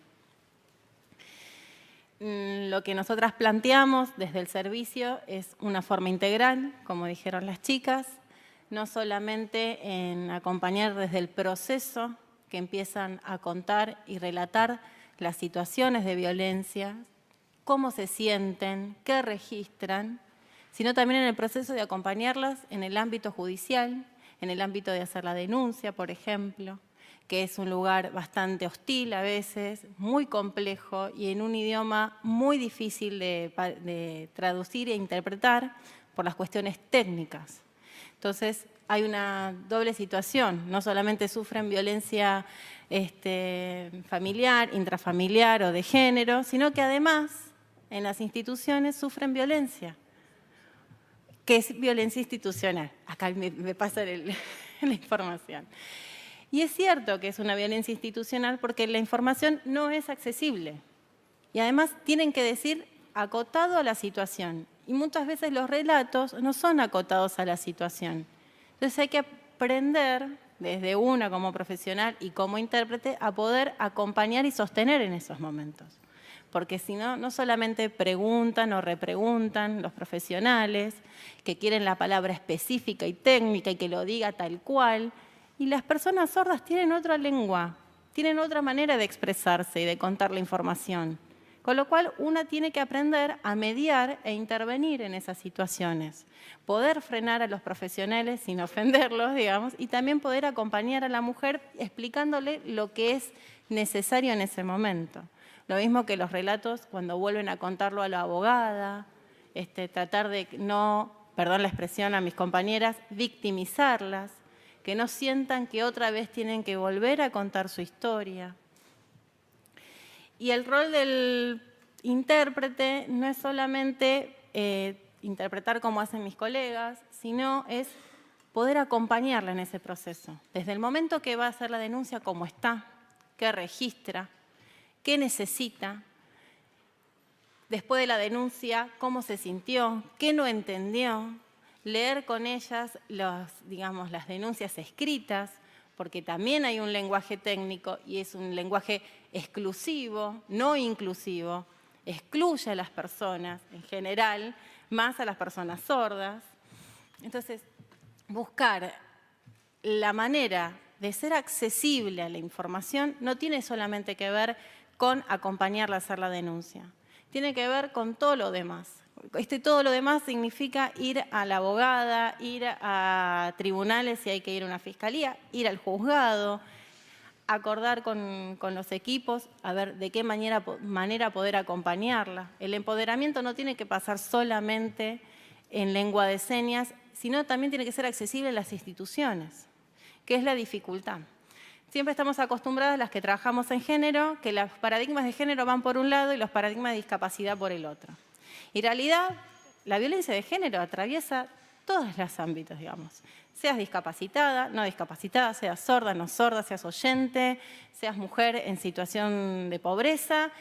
Lo que nosotras planteamos desde el servicio es una forma integral, como dijeron las chicas, no solamente en acompañar desde el proceso que empiezan a contar y relatar las situaciones de violencia, cómo se sienten, qué registran, sino también en el proceso de acompañarlas en el ámbito judicial, en el ámbito de hacer la denuncia, por ejemplo, que es un lugar bastante hostil a veces, muy complejo y en un idioma muy difícil de traducir e interpretar por las cuestiones técnicas. Entonces, hay una doble situación. No solamente sufren violencia familiar, intrafamiliar o de género, sino que además en las instituciones sufren violencia, que es violencia institucional. Acá me pasa la información. Y es cierto que es una violencia institucional porque la información no es accesible. Y además tienen que decir acotado a la situación. Y muchas veces los relatos no son acotados a la situación. Entonces hay que aprender, desde una como profesional y como intérprete, a poder acompañar y sostener en esos momentos. Porque si no, no solamente preguntan o repreguntan los profesionales, que quieren la palabra específica y técnica y que lo diga tal cual, y las personas sordas tienen otra lengua, tienen otra manera de expresarse y de contar la información. Con lo cual, una tiene que aprender a mediar e intervenir en esas situaciones. Poder frenar a los profesionales sin ofenderlos, digamos, y también poder acompañar a la mujer explicándole lo que es necesario en ese momento. Lo mismo que los relatos, cuando vuelven a contarlo a la abogada, tratar de no, perdón la expresión a mis compañeras, victimizarlas, que no sientan que otra vez tienen que volver a contar su historia. Y el rol del intérprete no es solamente interpretar como hacen mis colegas, sino es poder acompañarla en ese proceso. Desde el momento que va a hacer la denuncia, cómo está, qué registra, qué necesita. Después de la denuncia, cómo se sintió, qué no entendió. Leer con ellas las denuncias escritas, porque también hay un lenguaje técnico y es un lenguaje exclusivo, no inclusivo, excluye a las personas en general, más a las personas sordas. Entonces, buscar la manera de ser accesible a la información no tiene solamente que ver con acompañarla a hacer la denuncia, tiene que ver con todo lo demás. Todo lo demás significa ir a la abogada, ir a tribunales si hay que ir a una fiscalía, ir al juzgado, acordar con los equipos, a ver de qué manera poder acompañarla. El empoderamiento no tiene que pasar solamente en lengua de señas, sino también tiene que ser accesible en las instituciones, que es la dificultad. Siempre estamos acostumbradas, las que trabajamos en género, que los paradigmas de género van por un lado y los paradigmas de discapacidad por el otro. Y en realidad, la violencia de género atraviesa todos los ámbitos, digamos. Seas discapacitada, no discapacitada, seas sorda, no sorda, seas oyente, seas mujer en situación de pobreza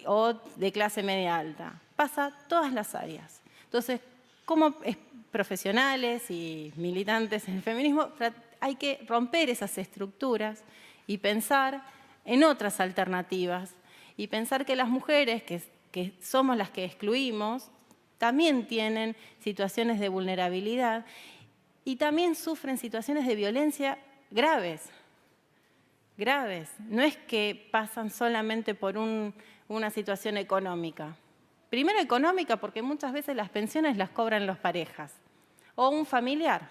o de clase media alta. Pasa todas las áreas. Entonces, como profesionales y militantes en el feminismo, hay que romper esas estructuras y pensar en otras alternativas y pensar que las mujeres que somos las que excluimos, también tienen situaciones de vulnerabilidad y también sufren situaciones de violencia graves. No es que pasan solamente por una situación económica. Primero económica porque muchas veces las pensiones las cobran las parejas o un familiar.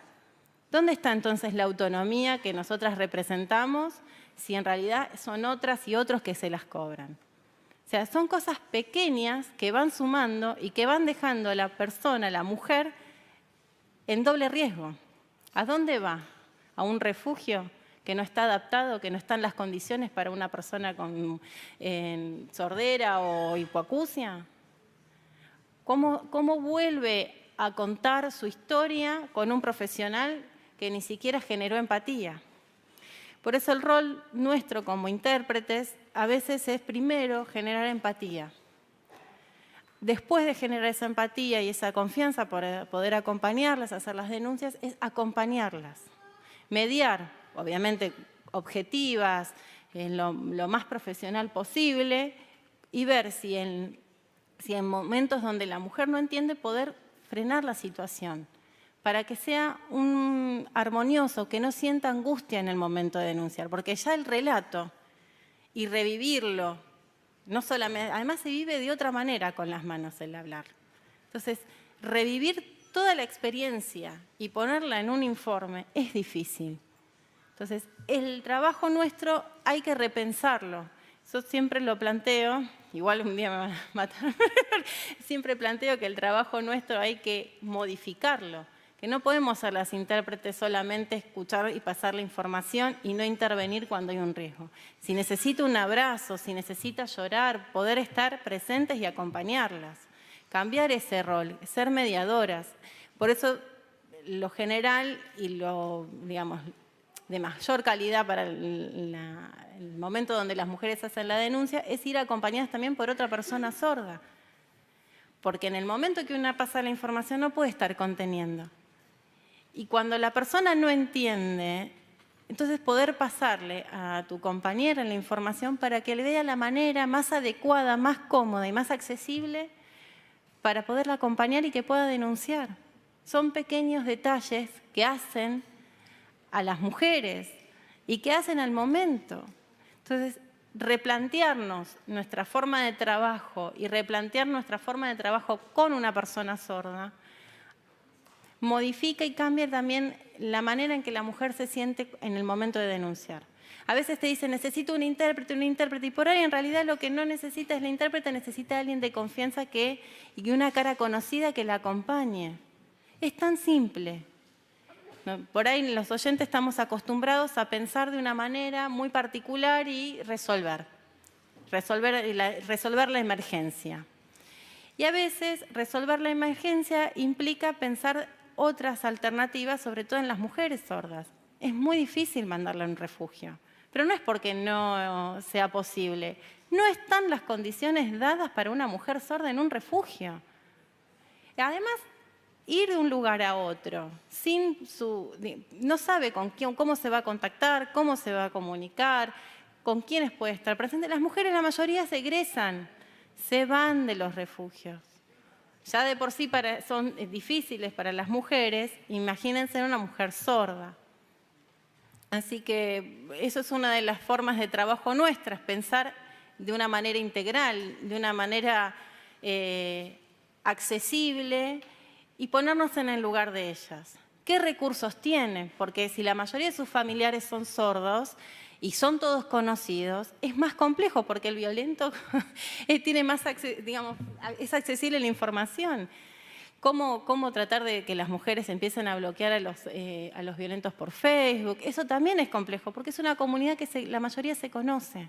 ¿Dónde está entonces la autonomía que nosotras representamos si en realidad son otras y otros que se las cobran? O sea, son cosas pequeñas que van sumando y que van dejando a la persona, la mujer, en doble riesgo. ¿A dónde va? ¿A un refugio que no está adaptado, que no están las condiciones para una persona con sordera o hipoacusia? ¿Cómo vuelve a contar su historia con un profesional que ni siquiera generó empatía? Por eso el rol nuestro como intérpretes a veces es primero generar empatía. Después de generar esa empatía y esa confianza para poder acompañarlas, hacer las denuncias, es acompañarlas. Mediar, obviamente objetivas, en lo más profesional posible, y ver si en momentos donde la mujer no entiende, poder frenar la situación, para que sea armonioso, que no sienta angustia en el momento de denunciar, porque ya el relato y revivirlo, no solamente, además se vive de otra manera con las manos el hablar. Entonces, revivir toda la experiencia y ponerla en un informe es difícil. Entonces, el trabajo nuestro hay que repensarlo. Yo siempre lo planteo, igual un día me van a matar, siempre planteo que el trabajo nuestro hay que modificarlo, que no podemos ser las intérpretes solamente escuchar y pasar la información y no intervenir cuando hay un riesgo. Si necesita un abrazo, si necesita llorar, poder estar presentes y acompañarlas. Cambiar ese rol, ser mediadoras. Por eso lo general y lo, digamos, de mayor calidad para el momento donde las mujeres hacen la denuncia es ir acompañadas también por otra persona sorda. Porque en el momento que una pasa la información no puede estar conteniendo. Y cuando la persona no entiende, entonces poder pasarle a tu compañera la información para que le vea la manera más adecuada, más cómoda y más accesible para poderla acompañar y que pueda denunciar. Son pequeños detalles que hacen a las mujeres y que hacen al momento. Entonces, replantearnos nuestra forma de trabajo y replantear nuestra forma de trabajo con una persona sorda modifica y cambia también la manera en que la mujer se siente en el momento de denunciar. A veces te dicen, necesito un intérprete, y por ahí en realidad lo que no necesita es la intérprete, necesita a alguien de confianza y una cara conocida que la acompañe. Es tan simple. Por ahí los oyentes estamos acostumbrados a pensar de una manera muy particular y resolver la emergencia. Y a veces resolver la emergencia implica pensar otras alternativas, sobre todo en las mujeres sordas. Es muy difícil mandarla a un refugio, pero no es porque no sea posible. No están las condiciones dadas para una mujer sorda en un refugio. Además, ir de un lugar a otro, no sabe cómo se va a contactar, cómo se va a comunicar, con quiénes puede estar presente. Las mujeres, la mayoría, se egresan, se van de los refugios. Ya de por sí son difíciles para las mujeres, imagínense una mujer sorda. Así que eso es una de las formas de trabajo nuestras, pensar de una manera integral, de una manera accesible y ponernos en el lugar de ellas. ¿Qué recursos tienen? Porque si la mayoría de sus familiares son sordos y son todos conocidos, es más complejo porque el violento tiene más, digamos, es accesible la información. ¿Cómo tratar de que las mujeres empiecen a bloquear a los violentos por Facebook? Eso también es complejo porque es una comunidad que la mayoría se conoce.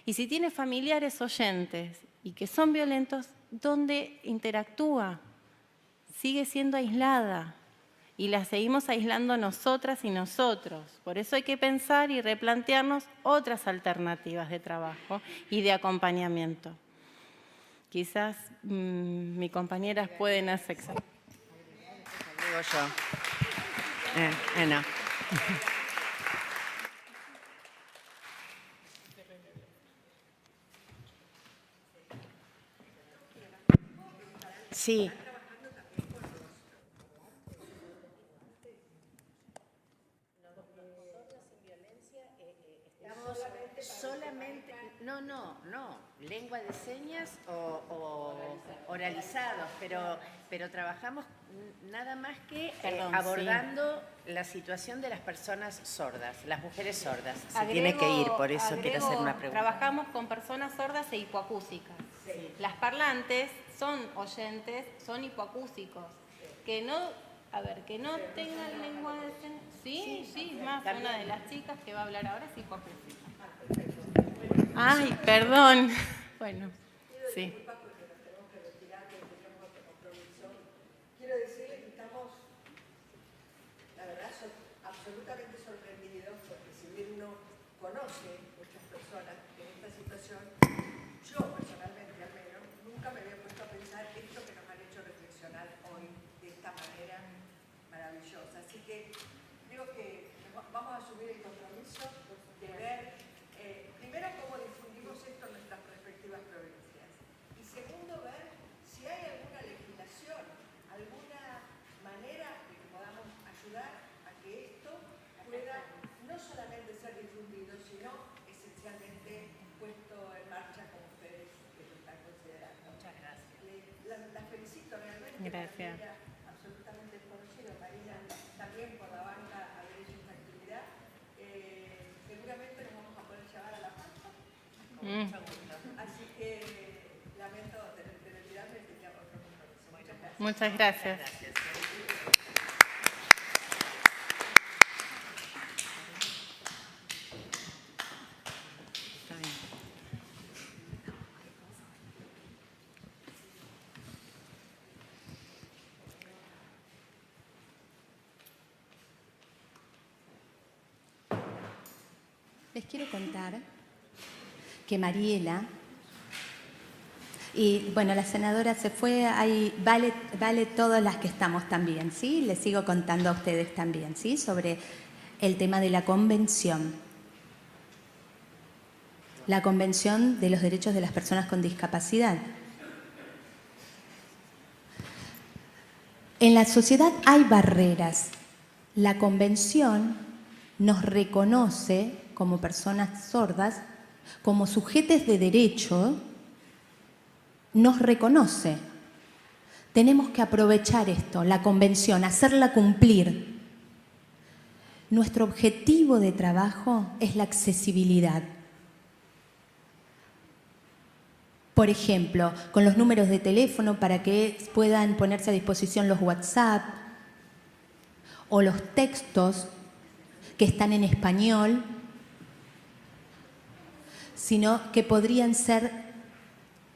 Y si tiene familiares oyentes y que son violentos, ¿dónde interactúa? Sigue siendo aislada. Y la seguimos aislando nosotras y nosotros. Por eso hay que pensar y replantearnos otras alternativas de trabajo y de acompañamiento. Quizás mis compañeras pueden hacer... Digo yo. No. Sí. Solamente, no, lengua de señas o oralizados, pero trabajamos nada más que Perdón, abordando la situación de las personas sordas, las mujeres sordas. Se Agrego- tiene que ir, por eso quiero hacer agrego, una pregunta. Trabajamos con personas sordas e hipoacúsicas. Sí. Las parlantes son oyentes, son hipoacúsicos. Que no, a ver, que no tengan lengua de señas. Sí, sí, es más, también. una de las chicas que va a hablar ahora es hipoacúsica. Ay, perdón. Bueno, sí. Quiero decirles que estamos, la verdad, absolutamente sorprendidos, porque si bien uno conoce muchas personas en esta situación, yo personalmente al menos, nunca me había puesto a pensar esto que nos han hecho reflexionar hoy de esta manera maravillosa. Así que creo que vamos a asumir el compromiso de ver, primero, cómo difundimos esto en nuestras respectivas provincias, y segundo, ver si hay alguna legislación, alguna manera de que podamos ayudar a que esto pueda no solamente ser difundido, sino esencialmente puesto en marcha como ustedes lo están considerando. Muchas gracias. La felicito realmente. Gracias. Marina, absolutamente desconocido, Marina, también por la banca haber hecho esta actividad. Seguramente nos vamos a poder llevar a la panza. Así que lamento tener que retirarme y tenía otro compromiso. Muchas gracias. Muchas gracias. Está bien. Les quiero contar que Mariela, y bueno, la senadora se fue, ahí vale todas las que estamos también, ¿sí? Les sigo contando a ustedes también, ¿sí? Sobre el tema de la convención. La Convención de los Derechos de las Personas con Discapacidad. En la sociedad hay barreras. La Convención nos reconoce como personas sordas, como sujetos de derecho, nos reconoce. Tenemos que aprovechar esto, la Convención, hacerla cumplir. Nuestro objetivo de trabajo es la accesibilidad. Por ejemplo, con los números de teléfono para que puedan ponerse a disposición los WhatsApp o los textos que están en español, sino que podrían ser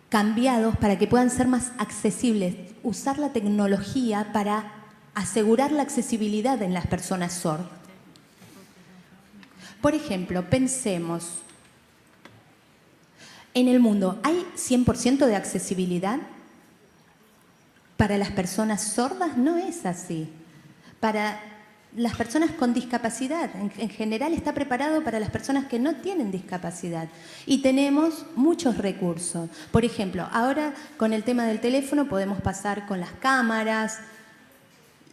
cambiados para que puedan ser más accesibles. Usar la tecnología para asegurar la accesibilidad en las personas sordas. Por ejemplo, pensemos, en el mundo, ¿hay 100% de accesibilidad? Para las personas sordas no es así. Para las personas con discapacidad, en general está preparado para las personas que no tienen discapacidad. Y tenemos muchos recursos. Por ejemplo, ahora con el tema del teléfono podemos pasar con las cámaras,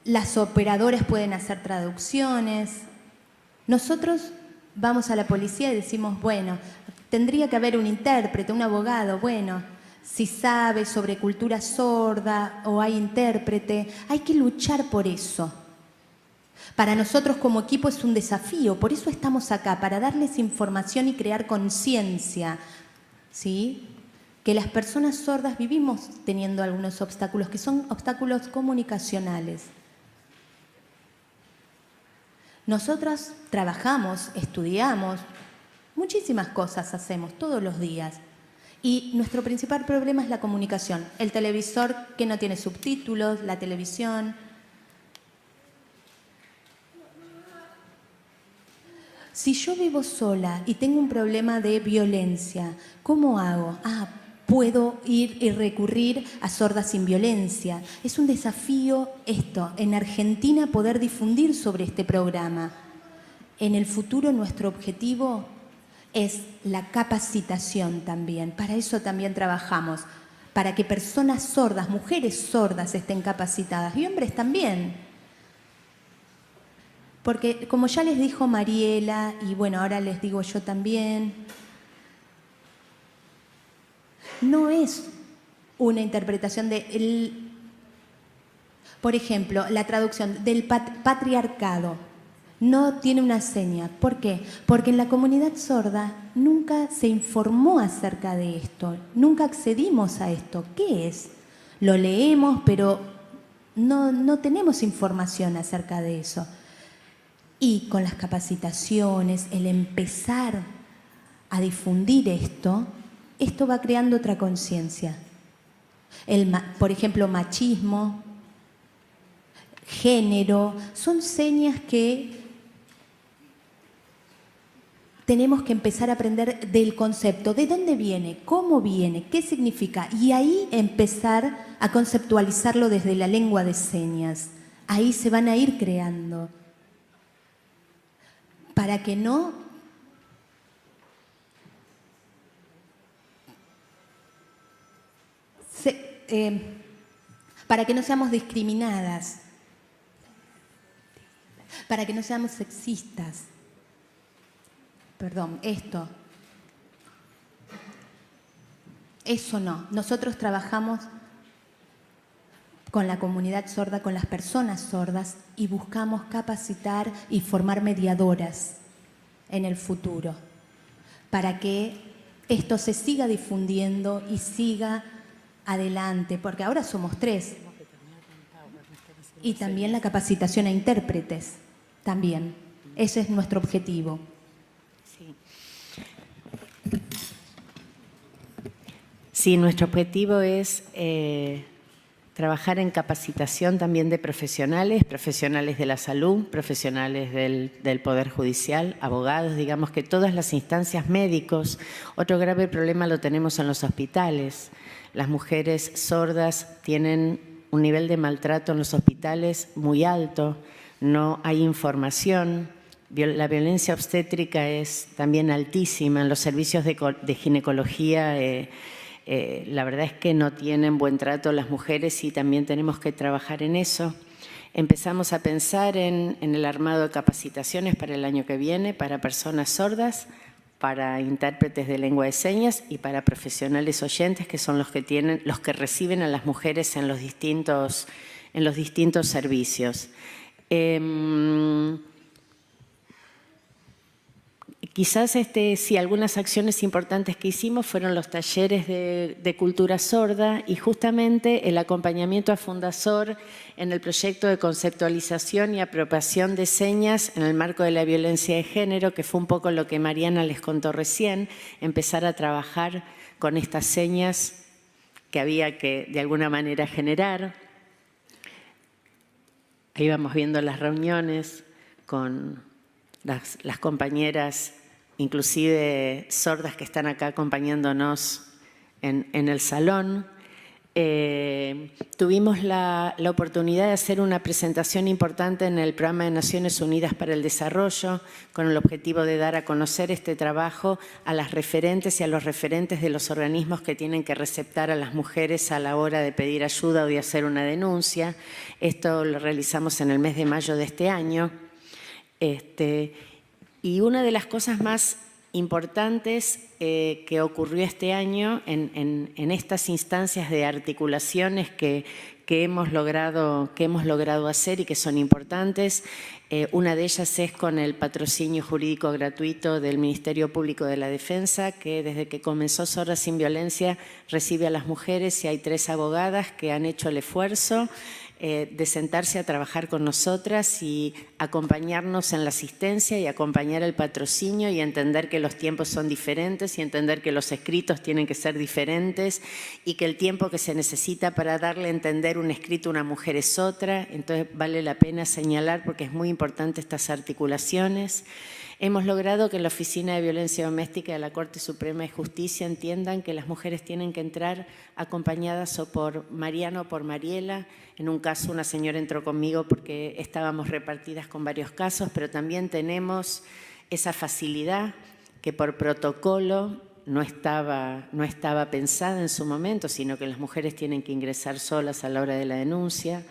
las operadoras pueden hacer traducciones. Nosotros vamos a la policía y decimos, bueno, tendría que haber un intérprete, un abogado, bueno, si sabe sobre cultura sorda o hay intérprete, hay que luchar por eso. Para nosotros como equipo es un desafío, por eso estamos acá, para darles información y crear conciencia, ¿sí? Que las personas sordas vivimos teniendo algunos obstáculos, que son obstáculos comunicacionales. Nosotras trabajamos, estudiamos, muchísimas cosas hacemos todos los días. Y nuestro principal problema es la comunicación. El televisor que no tiene subtítulos, la televisión. Si yo vivo sola y tengo un problema de violencia, ¿cómo hago? Puedo ir y recurrir a Sordas sin Violencia. Es un desafío esto, en Argentina poder difundir sobre este programa. En el futuro nuestro objetivo es la capacitación también. Para eso también trabajamos, para que personas sordas, mujeres sordas estén capacitadas y hombres también. Porque como ya les dijo Mariela, y bueno, ahora les digo yo también, no es una interpretación de Por ejemplo, la traducción del patriarcado no tiene una seña. ¿Por qué? Porque en la comunidad sorda nunca se informó acerca de esto, nunca accedimos a esto. ¿Qué es? Lo leemos, pero no tenemos información acerca de eso. Y con las capacitaciones, el empezar a difundir esto va creando otra conciencia. Por ejemplo, machismo, género, son señas que tenemos que empezar a aprender del concepto, de dónde viene, cómo viene, qué significa, y ahí empezar a conceptualizarlo desde la lengua de señas. Ahí se van a ir creando, para que no seamos discriminadas, para que no seamos sexistas. Perdón, eso no. Nosotros trabajamos con la comunidad sorda, con las personas sordas, y buscamos capacitar y formar mediadoras en el futuro, para que esto se siga difundiendo y siga adelante, porque ahora somos 3. Y también la capacitación a intérpretes, también. Ese es nuestro objetivo. Sí, nuestro objetivo es trabajar en capacitación también de profesionales de la salud, profesionales del Poder Judicial, abogados, digamos que todas las instancias médicos. Otro grave problema lo tenemos en los hospitales. Las mujeres sordas tienen un nivel de maltrato en los hospitales muy alto, no hay información. La violencia obstétrica es también altísima. En los servicios de ginecología, la verdad es que no tienen buen trato las mujeres y también tenemos que trabajar en eso. Empezamos a pensar en el armado de capacitaciones para el año que viene, para personas sordas, para intérpretes de lengua de señas y para profesionales oyentes, que son los que reciben a las mujeres en los distintos servicios. Quizás sí, algunas acciones importantes que hicimos fueron los talleres de cultura sorda y justamente el acompañamiento a Fundasor en el proyecto de conceptualización y apropiación de señas en el marco de la violencia de género, que fue un poco lo que Mariana les contó recién, empezar a trabajar con estas señas que había que de alguna manera generar. Ahí vamos viendo las reuniones con las compañeras, inclusive sordas que están acá acompañándonos en el salón. Tuvimos la oportunidad de hacer una presentación importante en el Programa de Naciones Unidas para el Desarrollo, con el objetivo de dar a conocer este trabajo a las referentes y a los referentes de los organismos que tienen que receptar a las mujeres a la hora de pedir ayuda o de hacer una denuncia. Esto lo realizamos en el mes de mayo de este año. Y una de las cosas más importantes que ocurrió este año en estas instancias de articulaciones que hemos logrado hacer y que son importantes, una de ellas es con el patrocinio jurídico gratuito del Ministerio Público de la Defensa, que desde que comenzó Sordas sin Violencia recibe a las mujeres, y hay 3 abogadas que han hecho el esfuerzo de sentarse a trabajar con nosotras y acompañarnos en la asistencia y acompañar el patrocinio y entender que los tiempos son diferentes y entender que los escritos tienen que ser diferentes y que el tiempo que se necesita para darle a entender un escrito a una mujer es otra. Entonces vale la pena señalar porque es muy importante estas articulaciones. Hemos logrado que la Oficina de Violencia Doméstica de la Corte Suprema de Justicia entiendan que las mujeres tienen que entrar acompañadas o por Mariano o por Mariela. En un caso una señora entró conmigo porque estábamos repartidas con varios casos, pero también tenemos esa facilidad que por protocolo no estaba pensada en su momento, sino que las mujeres tienen que ingresar solas a la hora de la denuncia.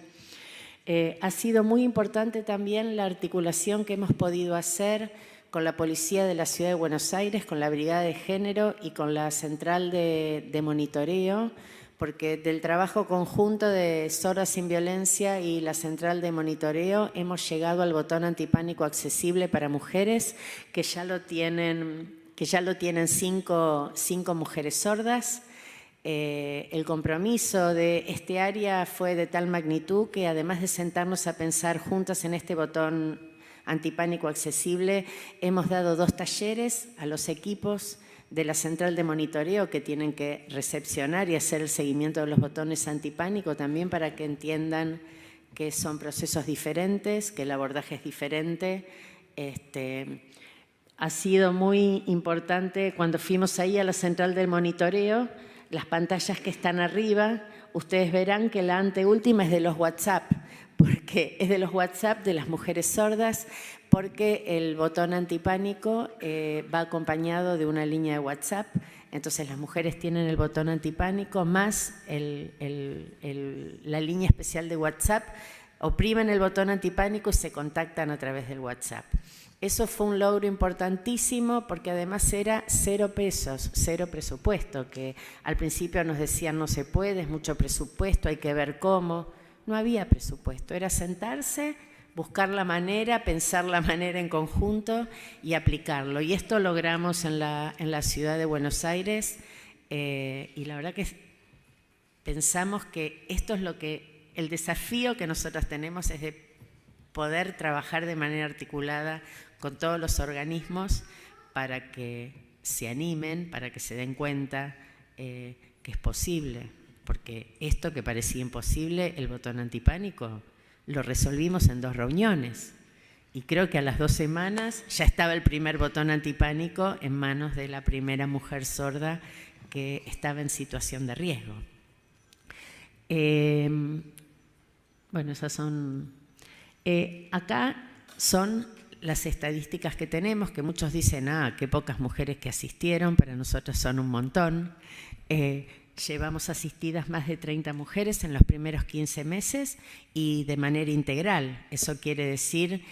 Ha sido muy importante también la articulación que hemos podido hacer con la Policía de la Ciudad de Buenos Aires, con la Brigada de Género y con la Central de Monitoreo, porque del trabajo conjunto de Sordas sin Violencia y la Central de Monitoreo hemos llegado al botón antipánico accesible para mujeres, que ya lo tienen 5 mujeres sordas. El compromiso de este área fue de tal magnitud que, además de sentarnos a pensar juntas en este botón antipánico accesible, hemos dado 2 talleres a los equipos de la Central de Monitoreo que tienen que recepcionar y hacer el seguimiento de los botones antipánico, también para que entiendan que son procesos diferentes, que el abordaje es diferente. Ha sido muy importante cuando fuimos ahí a la Central del Monitoreo, las pantallas que están arriba, ustedes verán que la anteúltima es de los WhatsApp, porque es de los WhatsApp de las mujeres sordas, porque el botón antipánico va acompañado de una línea de WhatsApp. Entonces las mujeres tienen el botón antipánico más la línea especial de WhatsApp, oprimen el botón antipánico y se contactan a través del WhatsApp. Eso fue un logro importantísimo porque además era 0 pesos, 0 presupuesto, que al principio nos decían no se puede, es mucho presupuesto, hay que ver cómo. No había presupuesto, era sentarse, buscar la manera, pensar la manera en conjunto y aplicarlo. Y esto logramos en la ciudad de Buenos Aires y la verdad que pensamos que esto es el desafío que nosotros tenemos es de poder trabajar de manera articulada con todos los organismos para que se animen, para que se den cuenta que es posible. Porque esto que parecía imposible, el botón antipánico, lo resolvimos en 2 reuniones. Y creo que a las 2 semanas ya estaba el primer botón antipánico en manos de la primera mujer sorda que estaba en situación de riesgo. Bueno, esas son... acá son las estadísticas que tenemos, que muchos dicen, qué pocas mujeres que asistieron, para nosotros son un montón. Llevamos asistidas más de 30 mujeres en los primeros 15 meses y de manera integral. Eso quiere decir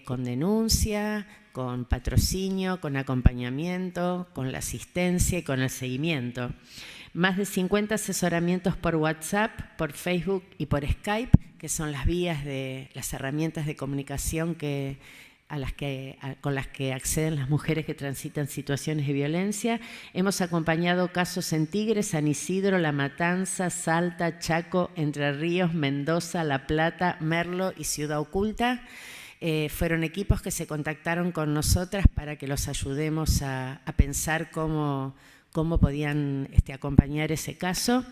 con denuncia, con patrocinio, con acompañamiento, con la asistencia y con el seguimiento. Más de 50 asesoramientos por WhatsApp, por Facebook y por Skype, que son las vías de las herramientas de comunicación con las que acceden las mujeres que transitan situaciones de violencia. Hemos acompañado casos en Tigre, San Isidro, La Matanza, Salta, Chaco, Entre Ríos, Mendoza, La Plata, Merlo y Ciudad Oculta. Fueron equipos que se contactaron con nosotras para que los ayudemos a pensar cómo podían acompañar ese caso.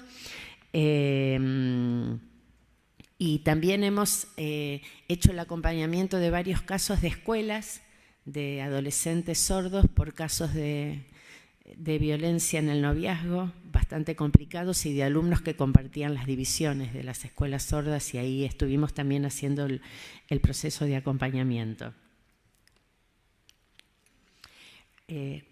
Y también hemos hecho el acompañamiento de varios casos de escuelas de adolescentes sordos por casos de violencia en el noviazgo, bastante complicados, y de alumnos que compartían las divisiones de las escuelas sordas, y ahí estuvimos también haciendo el proceso de acompañamiento.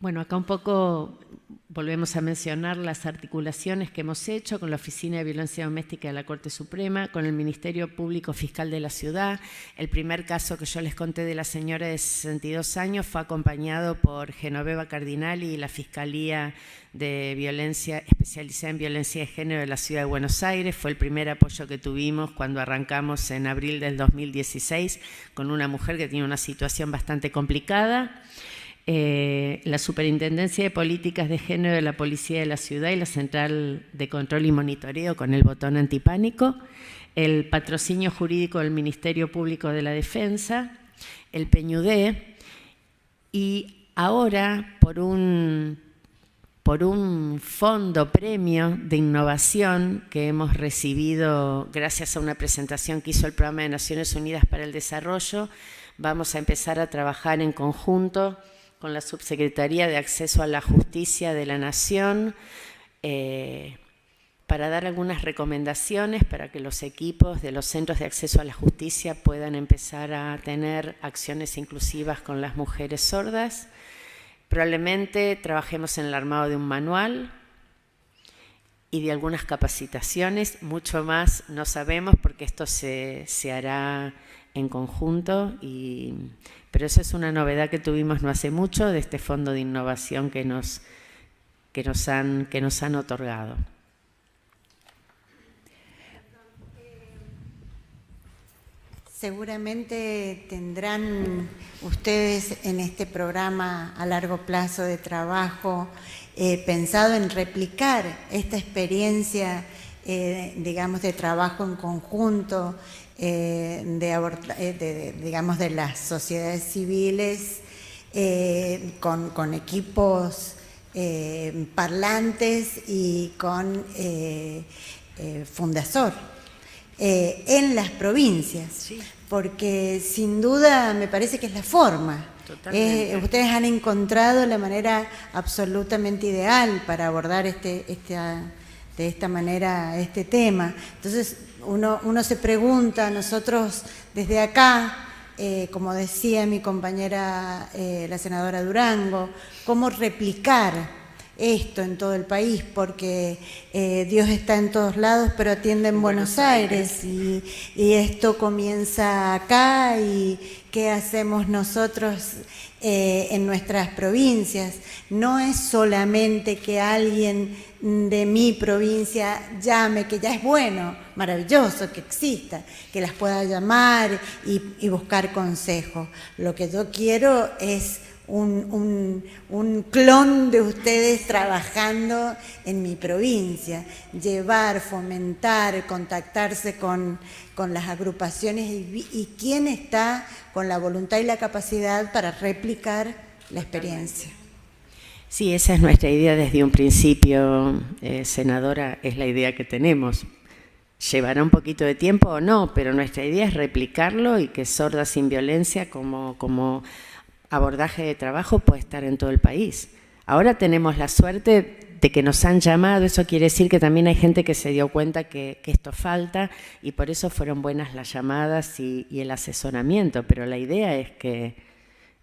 Bueno, acá un poco volvemos a mencionar las articulaciones que hemos hecho con la Oficina de Violencia Doméstica de la Corte Suprema, con el Ministerio Público Fiscal de la Ciudad. El primer caso que yo les conté de la señora de 62 años fue acompañado por Genoveva Cardinali y la Fiscalía de Violencia especializada en violencia de género de la Ciudad de Buenos Aires. Fue el primer apoyo que tuvimos cuando arrancamos en abril del 2016 con una mujer que tiene una situación bastante complicada. La Superintendencia de Políticas de Género de la Policía de la Ciudad y la Central de Control y Monitoreo con el botón antipánico, el patrocinio jurídico del Ministerio Público de la Defensa, el PNUD, y ahora por un fondo premio de innovación que hemos recibido gracias a una presentación que hizo el Programa de Naciones Unidas para el Desarrollo, vamos a empezar a trabajar en conjunto con la Subsecretaría de Acceso a la Justicia de la Nación para dar algunas recomendaciones para que los equipos de los centros de acceso a la justicia puedan empezar a tener acciones inclusivas con las mujeres sordas. Probablemente trabajemos en el armado de un manual y de algunas capacitaciones, mucho más no sabemos porque esto se hará en conjunto, pero eso es una novedad que tuvimos no hace mucho de este fondo de innovación que nos han otorgado. Seguramente tendrán ustedes en este programa a largo plazo de trabajo pensado en replicar esta experiencia, digamos, de trabajo en conjunto, digamos, de las sociedades civiles con equipos parlantes y con Fundasor. En las provincias, sí. Porque sin duda me parece que es la forma. Ustedes han encontrado la manera absolutamente ideal para abordar de esta manera este tema. Entonces uno se pregunta, nosotros desde acá, como decía mi compañera la senadora Durango, ¿cómo replicar esto en todo el país? Porque Dios está en todos lados, pero atiende en Buenos Aires y esto comienza acá. ¿Y qué hacemos nosotros en nuestras provincias? No es solamente que alguien de mi provincia llame, que ya es bueno, maravilloso que exista, que las pueda llamar y buscar consejo. Lo que yo quiero es un clon de ustedes trabajando en mi provincia, llevar, fomentar, contactarse con las agrupaciones y quién está con la voluntad y la capacidad para replicar la experiencia. Sí, esa es nuestra idea desde un principio, senadora, es la idea que tenemos. Llevará un poquito de tiempo o no, pero nuestra idea es replicarlo y que Sordas sin Violencia como abordaje de trabajo puede estar en todo el país. Ahora tenemos la suerte de que nos han llamado, eso quiere decir que también hay gente que se dio cuenta que esto falta y por eso fueron buenas las llamadas y el asesoramiento, pero la idea es que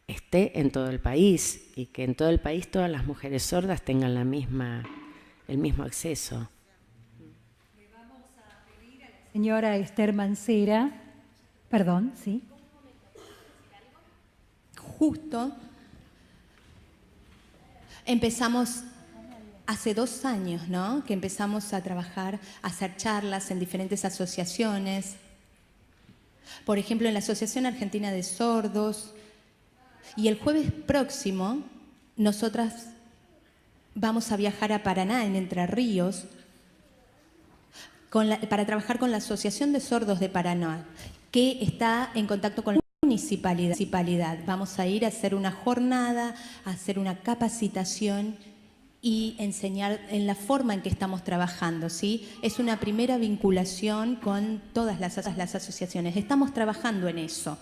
esté en todo el país y que en todo el país todas las mujeres sordas tengan el mismo acceso. Le vamos a pedir a la señora Esther Mancera, perdón, ¿sí? Justo empezamos hace 2 años, ¿no? Que empezamos a trabajar, a hacer charlas en diferentes asociaciones. Por ejemplo, en la Asociación Argentina de Sordos. Y el jueves próximo, nosotras vamos a viajar a Paraná, en Entre Ríos, para trabajar con la Asociación de Sordos de Paraná, que está en contacto con la municipalidad. Vamos a ir a hacer una jornada, a hacer una capacitación y enseñar en la forma en que estamos trabajando, ¿sí? Es una primera vinculación con todas las asociaciones. Estamos trabajando en eso.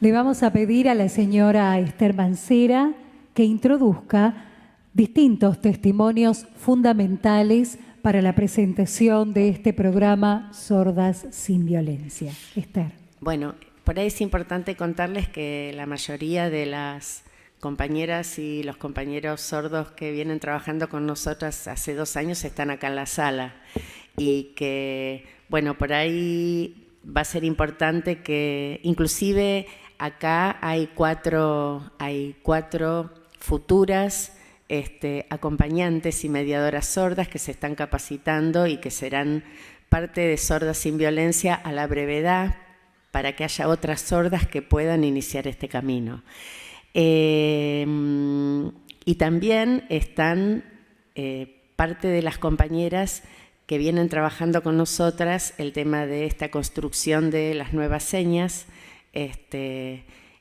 Le vamos a pedir a la señora Esther Mancera que introduzca distintos testimonios fundamentales para la presentación de este programa Sordas sin Violencia. Esther. Bueno, por ahí es importante contarles que la mayoría de las compañeras y los compañeros sordos que vienen trabajando con nosotras hace 2 años están acá en la sala y que, bueno, por ahí va a ser importante que inclusive acá hay cuatro futuras acompañantes y mediadoras sordas que se están capacitando y que serán parte de Sordas sin Violencia a la brevedad para que haya otras sordas que puedan iniciar este camino. Y también están parte de las compañeras que vienen trabajando con nosotras el tema de esta construcción de las nuevas señas,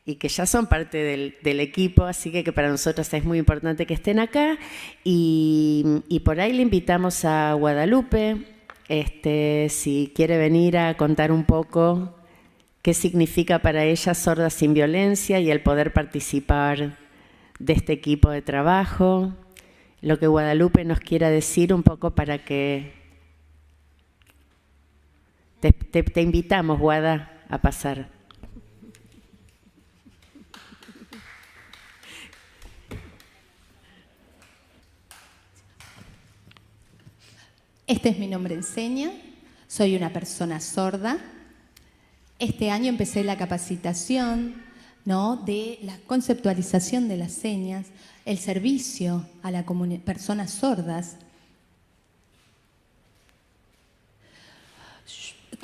y que ya son parte del equipo, así que para nosotros es muy importante que estén acá. Y por ahí le invitamos a Guadalupe, si quiere venir a contar un poco qué significa para ella Sordas sin Violencia y el poder participar de este equipo de trabajo, lo que Guadalupe nos quiera decir un poco para que... Te invitamos, Guada, a pasar. Este es mi nombre en seña, soy una persona sorda. Este año empecé la capacitación, ¿no?, de la conceptualización de las señas, el servicio a las personas sordas.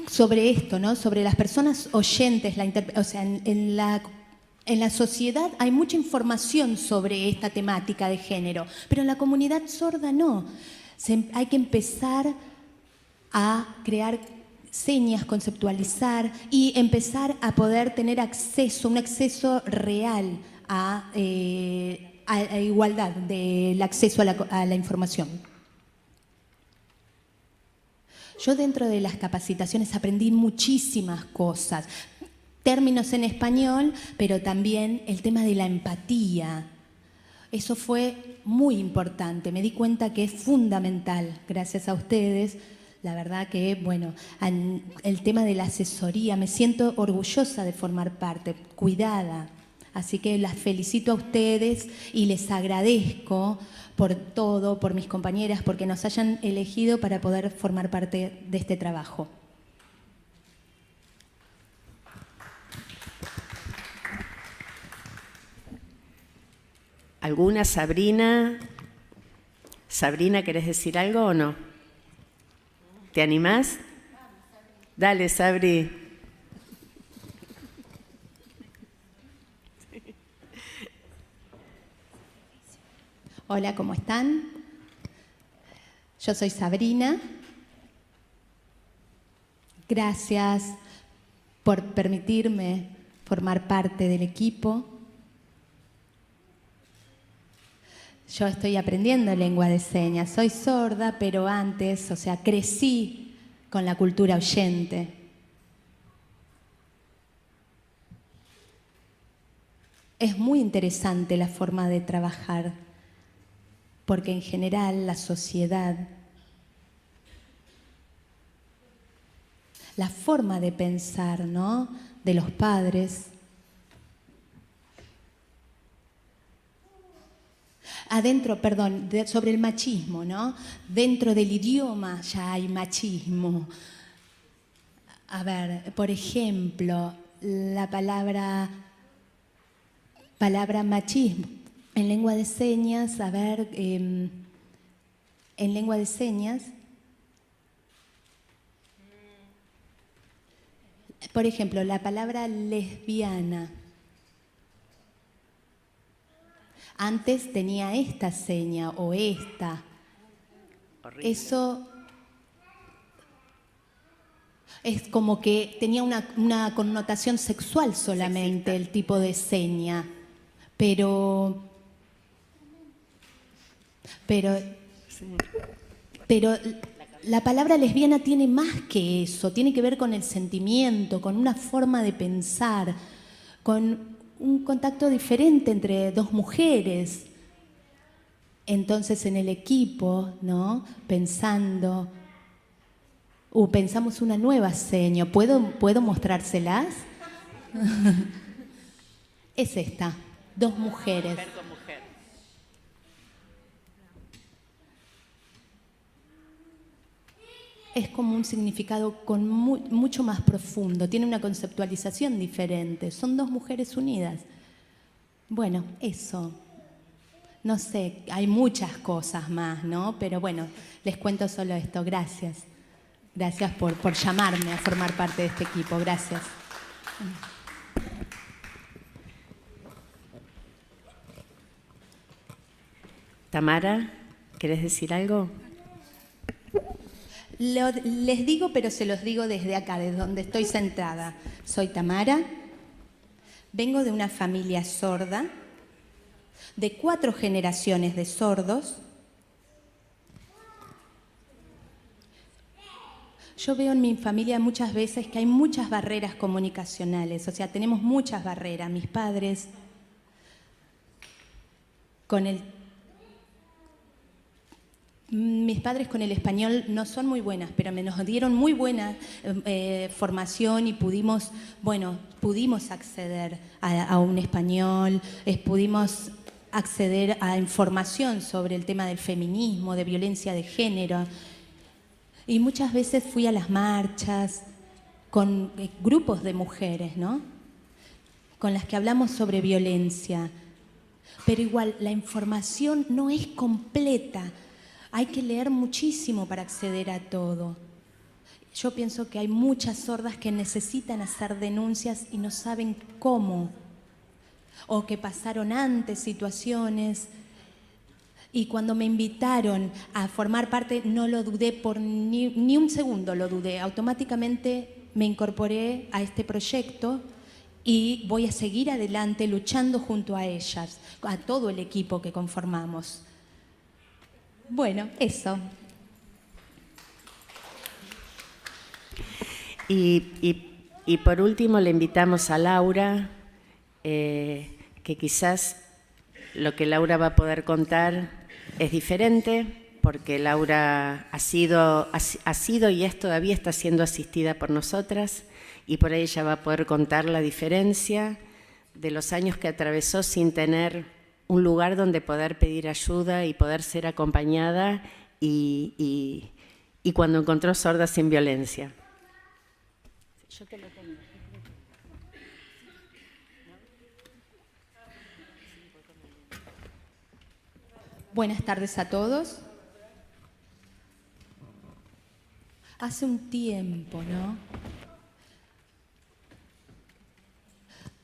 sobre esto, ¿no? Sobre las personas oyentes, o sea, en la sociedad hay mucha información sobre esta temática de género, pero en la comunidad sorda no. Hay que empezar a crear señas, conceptualizar y empezar a poder tener acceso, un acceso real a igualdad del acceso a la información. Yo dentro de las capacitaciones aprendí muchísimas cosas, términos en español, pero también el tema de la empatía. Eso fue muy importante, me di cuenta que es fundamental, gracias a ustedes. La verdad que, bueno, el tema de la asesoría, me siento orgullosa de formar parte, cuidada. Así que las felicito a ustedes y les agradezco por todo, por mis compañeras, porque nos hayan elegido para poder formar parte de este trabajo. ¿Alguna, Sabrina? Sabrina, ¿querés decir algo o no? ¿Te animás? Dale, Sabri. Hola, ¿cómo están? Yo soy Sabrina. Gracias por permitirme formar parte del equipo. Yo estoy aprendiendo lengua de señas. Soy sorda, pero antes, o sea, crecí con la cultura oyente. Es muy interesante la forma de trabajar, porque en general la sociedad, la forma de pensar, ¿no?, de los padres, sobre el machismo, ¿no? Dentro del idioma ya hay machismo. A ver, por ejemplo, la palabra machismo. En lengua de señas, a ver, en lengua de señas, por ejemplo, la palabra lesbiana. Antes tenía esta seña o esta. Horrible. Eso es como que tenía una connotación sexual solamente, sexista, el tipo de seña. Pero la palabra lesbiana tiene más que eso, tiene que ver con el sentimiento, con una forma de pensar, con un contacto diferente entre dos mujeres. Entonces en el equipo, ¿no?, pensamos una nueva seña. ¿Puedo mostrárselas? Es esta, dos mujeres. Mujer con mujer. Es como un significado mucho más profundo, tiene una conceptualización diferente, son dos mujeres unidas. Bueno, eso. No sé, hay muchas cosas más, ¿no? Pero bueno, les cuento solo esto. Gracias. Gracias por llamarme a formar parte de este equipo. Gracias. Tamara, ¿querés decir algo? Les digo, pero se los digo desde acá, desde donde estoy sentada. Soy Tamara, vengo de una familia sorda, de 4 generaciones de sordos. Yo veo en mi familia muchas veces que hay muchas barreras comunicacionales, o sea, tenemos muchas barreras. Mis padres, con el español no son muy buenas, pero nos dieron muy buena formación y pudimos acceder a un español, pudimos acceder a información sobre el tema del feminismo, de violencia de género. Y muchas veces fui a las marchas con grupos de mujeres, ¿no?, con las que hablamos sobre violencia. Pero igual, la información no es completa. Hay que leer muchísimo para acceder a todo. Yo pienso que hay muchas sordas que necesitan hacer denuncias y no saben cómo, o que pasaron antes situaciones. Y cuando me invitaron a formar parte, no lo dudé por ni un segundo, lo dudé. Automáticamente me incorporé a este proyecto y voy a seguir adelante luchando junto a ellas, a todo el equipo que conformamos. Bueno, eso. Y por último le invitamos a Laura, que quizás lo que Laura va a poder contar es diferente, porque Laura ha sido y todavía está siendo asistida por nosotras, y por ahí ella va a poder contar la diferencia de los años que atravesó sin tener un lugar donde poder pedir ayuda y poder ser acompañada, y cuando encontró Sordas sin Violencia. Yo te lo tengo. Buenas tardes a todos. Hace un tiempo, ¿no?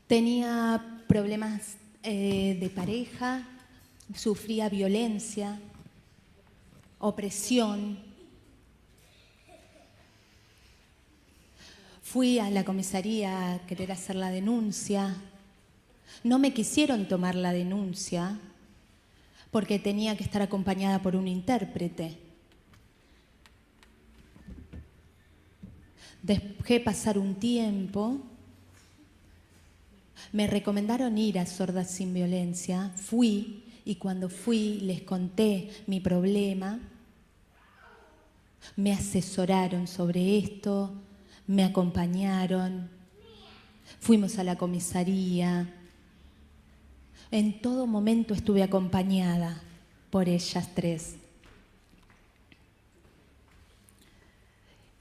Tenía problemas de pareja, sufría violencia, opresión. Fui a la comisaría a querer hacer la denuncia. No me quisieron tomar la denuncia porque tenía que estar acompañada por un intérprete. Dejé pasar un tiempo. Me recomendaron ir a Sordas sin Violencia. Fui, y cuando fui les conté mi problema. Me asesoraron sobre esto, me acompañaron, fuimos a la comisaría. En todo momento estuve acompañada por ellas tres.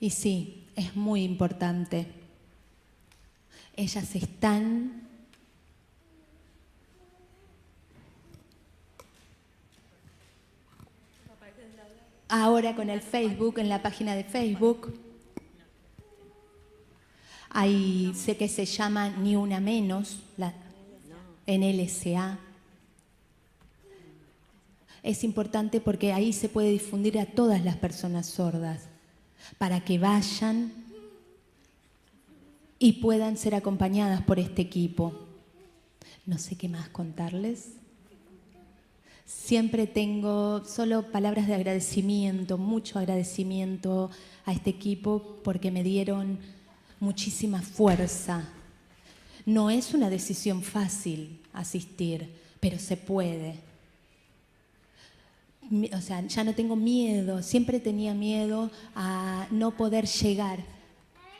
Y sí, es muy importante. Ellas están ahora con el Facebook, en la página de Facebook. Ahí sé que se llama Ni Una Menos, en LSA. Es importante porque ahí se puede difundir a todas las personas sordas para que vayan y puedan ser acompañadas por este equipo. No sé qué más contarles. Siempre tengo solo palabras de agradecimiento, mucho agradecimiento a este equipo porque me dieron muchísima fuerza. No es una decisión fácil asistir, pero se puede. O sea, ya no tengo miedo, siempre tenía miedo a no poder llegar,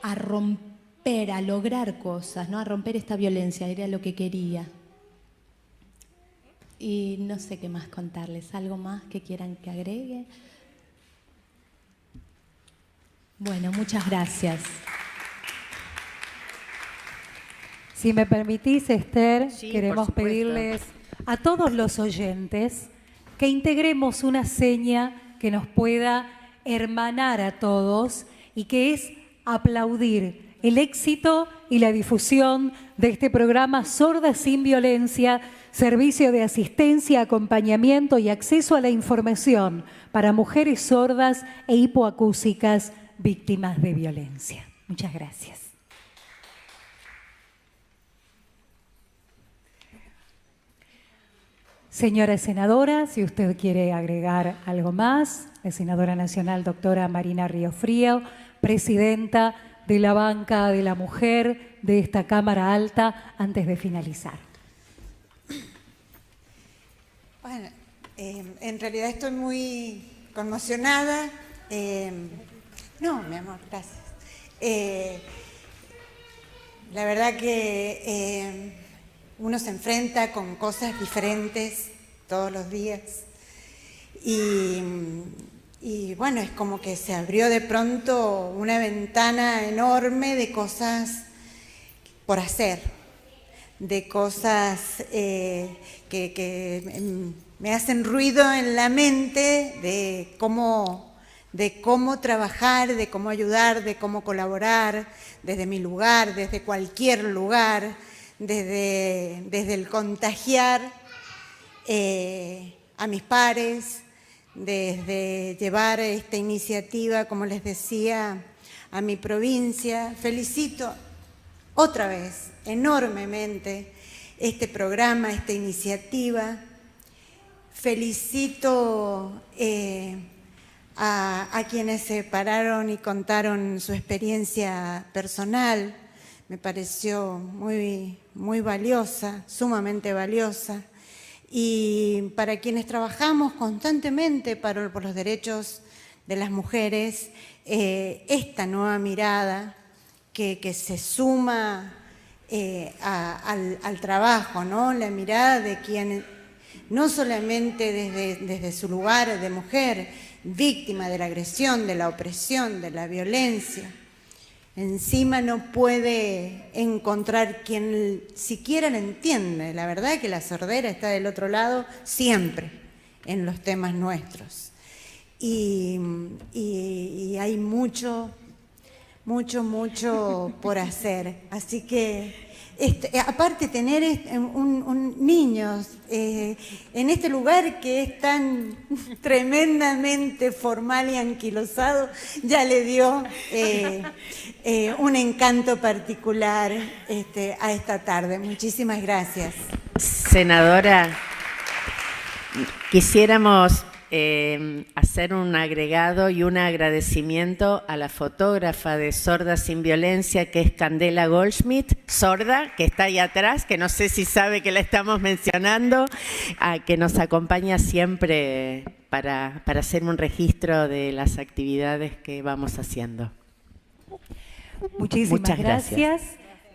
a romper, a lograr cosas, ¿no? A romper esta violencia, era lo que quería. Y no sé qué más contarles, algo más que quieran que agregue. Bueno, muchas gracias. Si me permitís, Esther, Sí, queremos por supuesto. pedirles a todos los oyentes que integremos una seña que nos pueda hermanar a todos y que es aplaudir el éxito y la difusión de este programa Sordas sin Violencia, servicio de asistencia, acompañamiento y acceso a la información para mujeres sordas e hipoacúsicas víctimas de violencia. Muchas gracias. Señora senadora, si usted quiere agregar algo más, la senadora nacional doctora Marina Riofrío, presidenta de la banca de la mujer de esta Cámara Alta, antes de finalizar. Bueno, en realidad estoy muy conmocionada. No, mi amor, gracias. La verdad que uno se enfrenta con cosas diferentes todos los días y bueno, es como que se abrió de pronto una ventana enorme de cosas por hacer, de cosas que me hacen ruido en la mente de de cómo trabajar, de cómo ayudar, de cómo colaborar, desde mi lugar, desde cualquier lugar, desde el contagiar a mis pares, desde llevar esta iniciativa, como les decía, a mi provincia. Felicito otra vez enormemente este programa, esta iniciativa. Felicito a quienes se pararon y contaron su experiencia personal. Me pareció muy valiosa, sumamente valiosa. Y para quienes trabajamos constantemente por los derechos de las mujeres, esta nueva mirada que se suma al trabajo, ¿no? La mirada de quien, no solamente desde su lugar de mujer, víctima de la agresión, de la opresión, de la violencia, encima no puede encontrar quien siquiera la entiende. La verdad es que la sordera está del otro lado siempre en los temas nuestros. Y hay mucho por hacer. Así que, aparte tener niños en este lugar que es tan tremendamente formal y anquilosado, ya le dio un encanto particular a esta tarde. Muchísimas gracias. Senadora, quisiéramos hacer un agregado y un agradecimiento a la fotógrafa de Sordas sin Violencia, que es Candela Goldschmidt, sorda, que está ahí atrás, que no sé si sabe que la estamos mencionando, que nos acompaña siempre para hacer un registro de las actividades que vamos haciendo. Muchísimas gracias.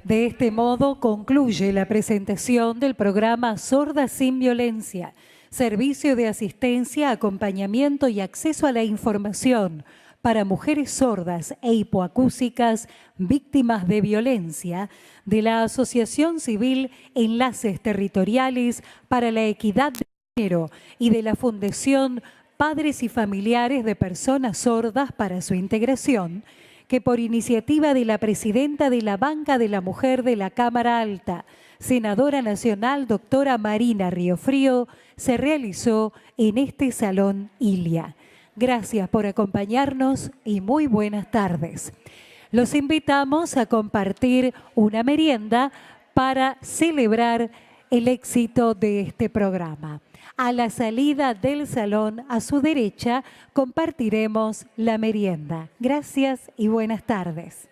De este modo concluye la presentación del programa Sordas sin Violencia, servicio de asistencia, acompañamiento y acceso a la información para mujeres sordas e hipoacúsicas víctimas de violencia de la Asociación Civil Enlaces Territoriales para la Equidad de Género y de la Fundación Padres y Familiares de Personas Sordas para su Integración, que por iniciativa de la presidenta de la Banca de la Mujer de la Cámara Alta, senadora nacional doctora Marina Riofrío, se realizó en este Salón Ilia. Gracias por acompañarnos y muy buenas tardes. Los invitamos a compartir una merienda para celebrar el éxito de este programa. A la salida del salón, a su derecha, compartiremos la merienda. Gracias y buenas tardes.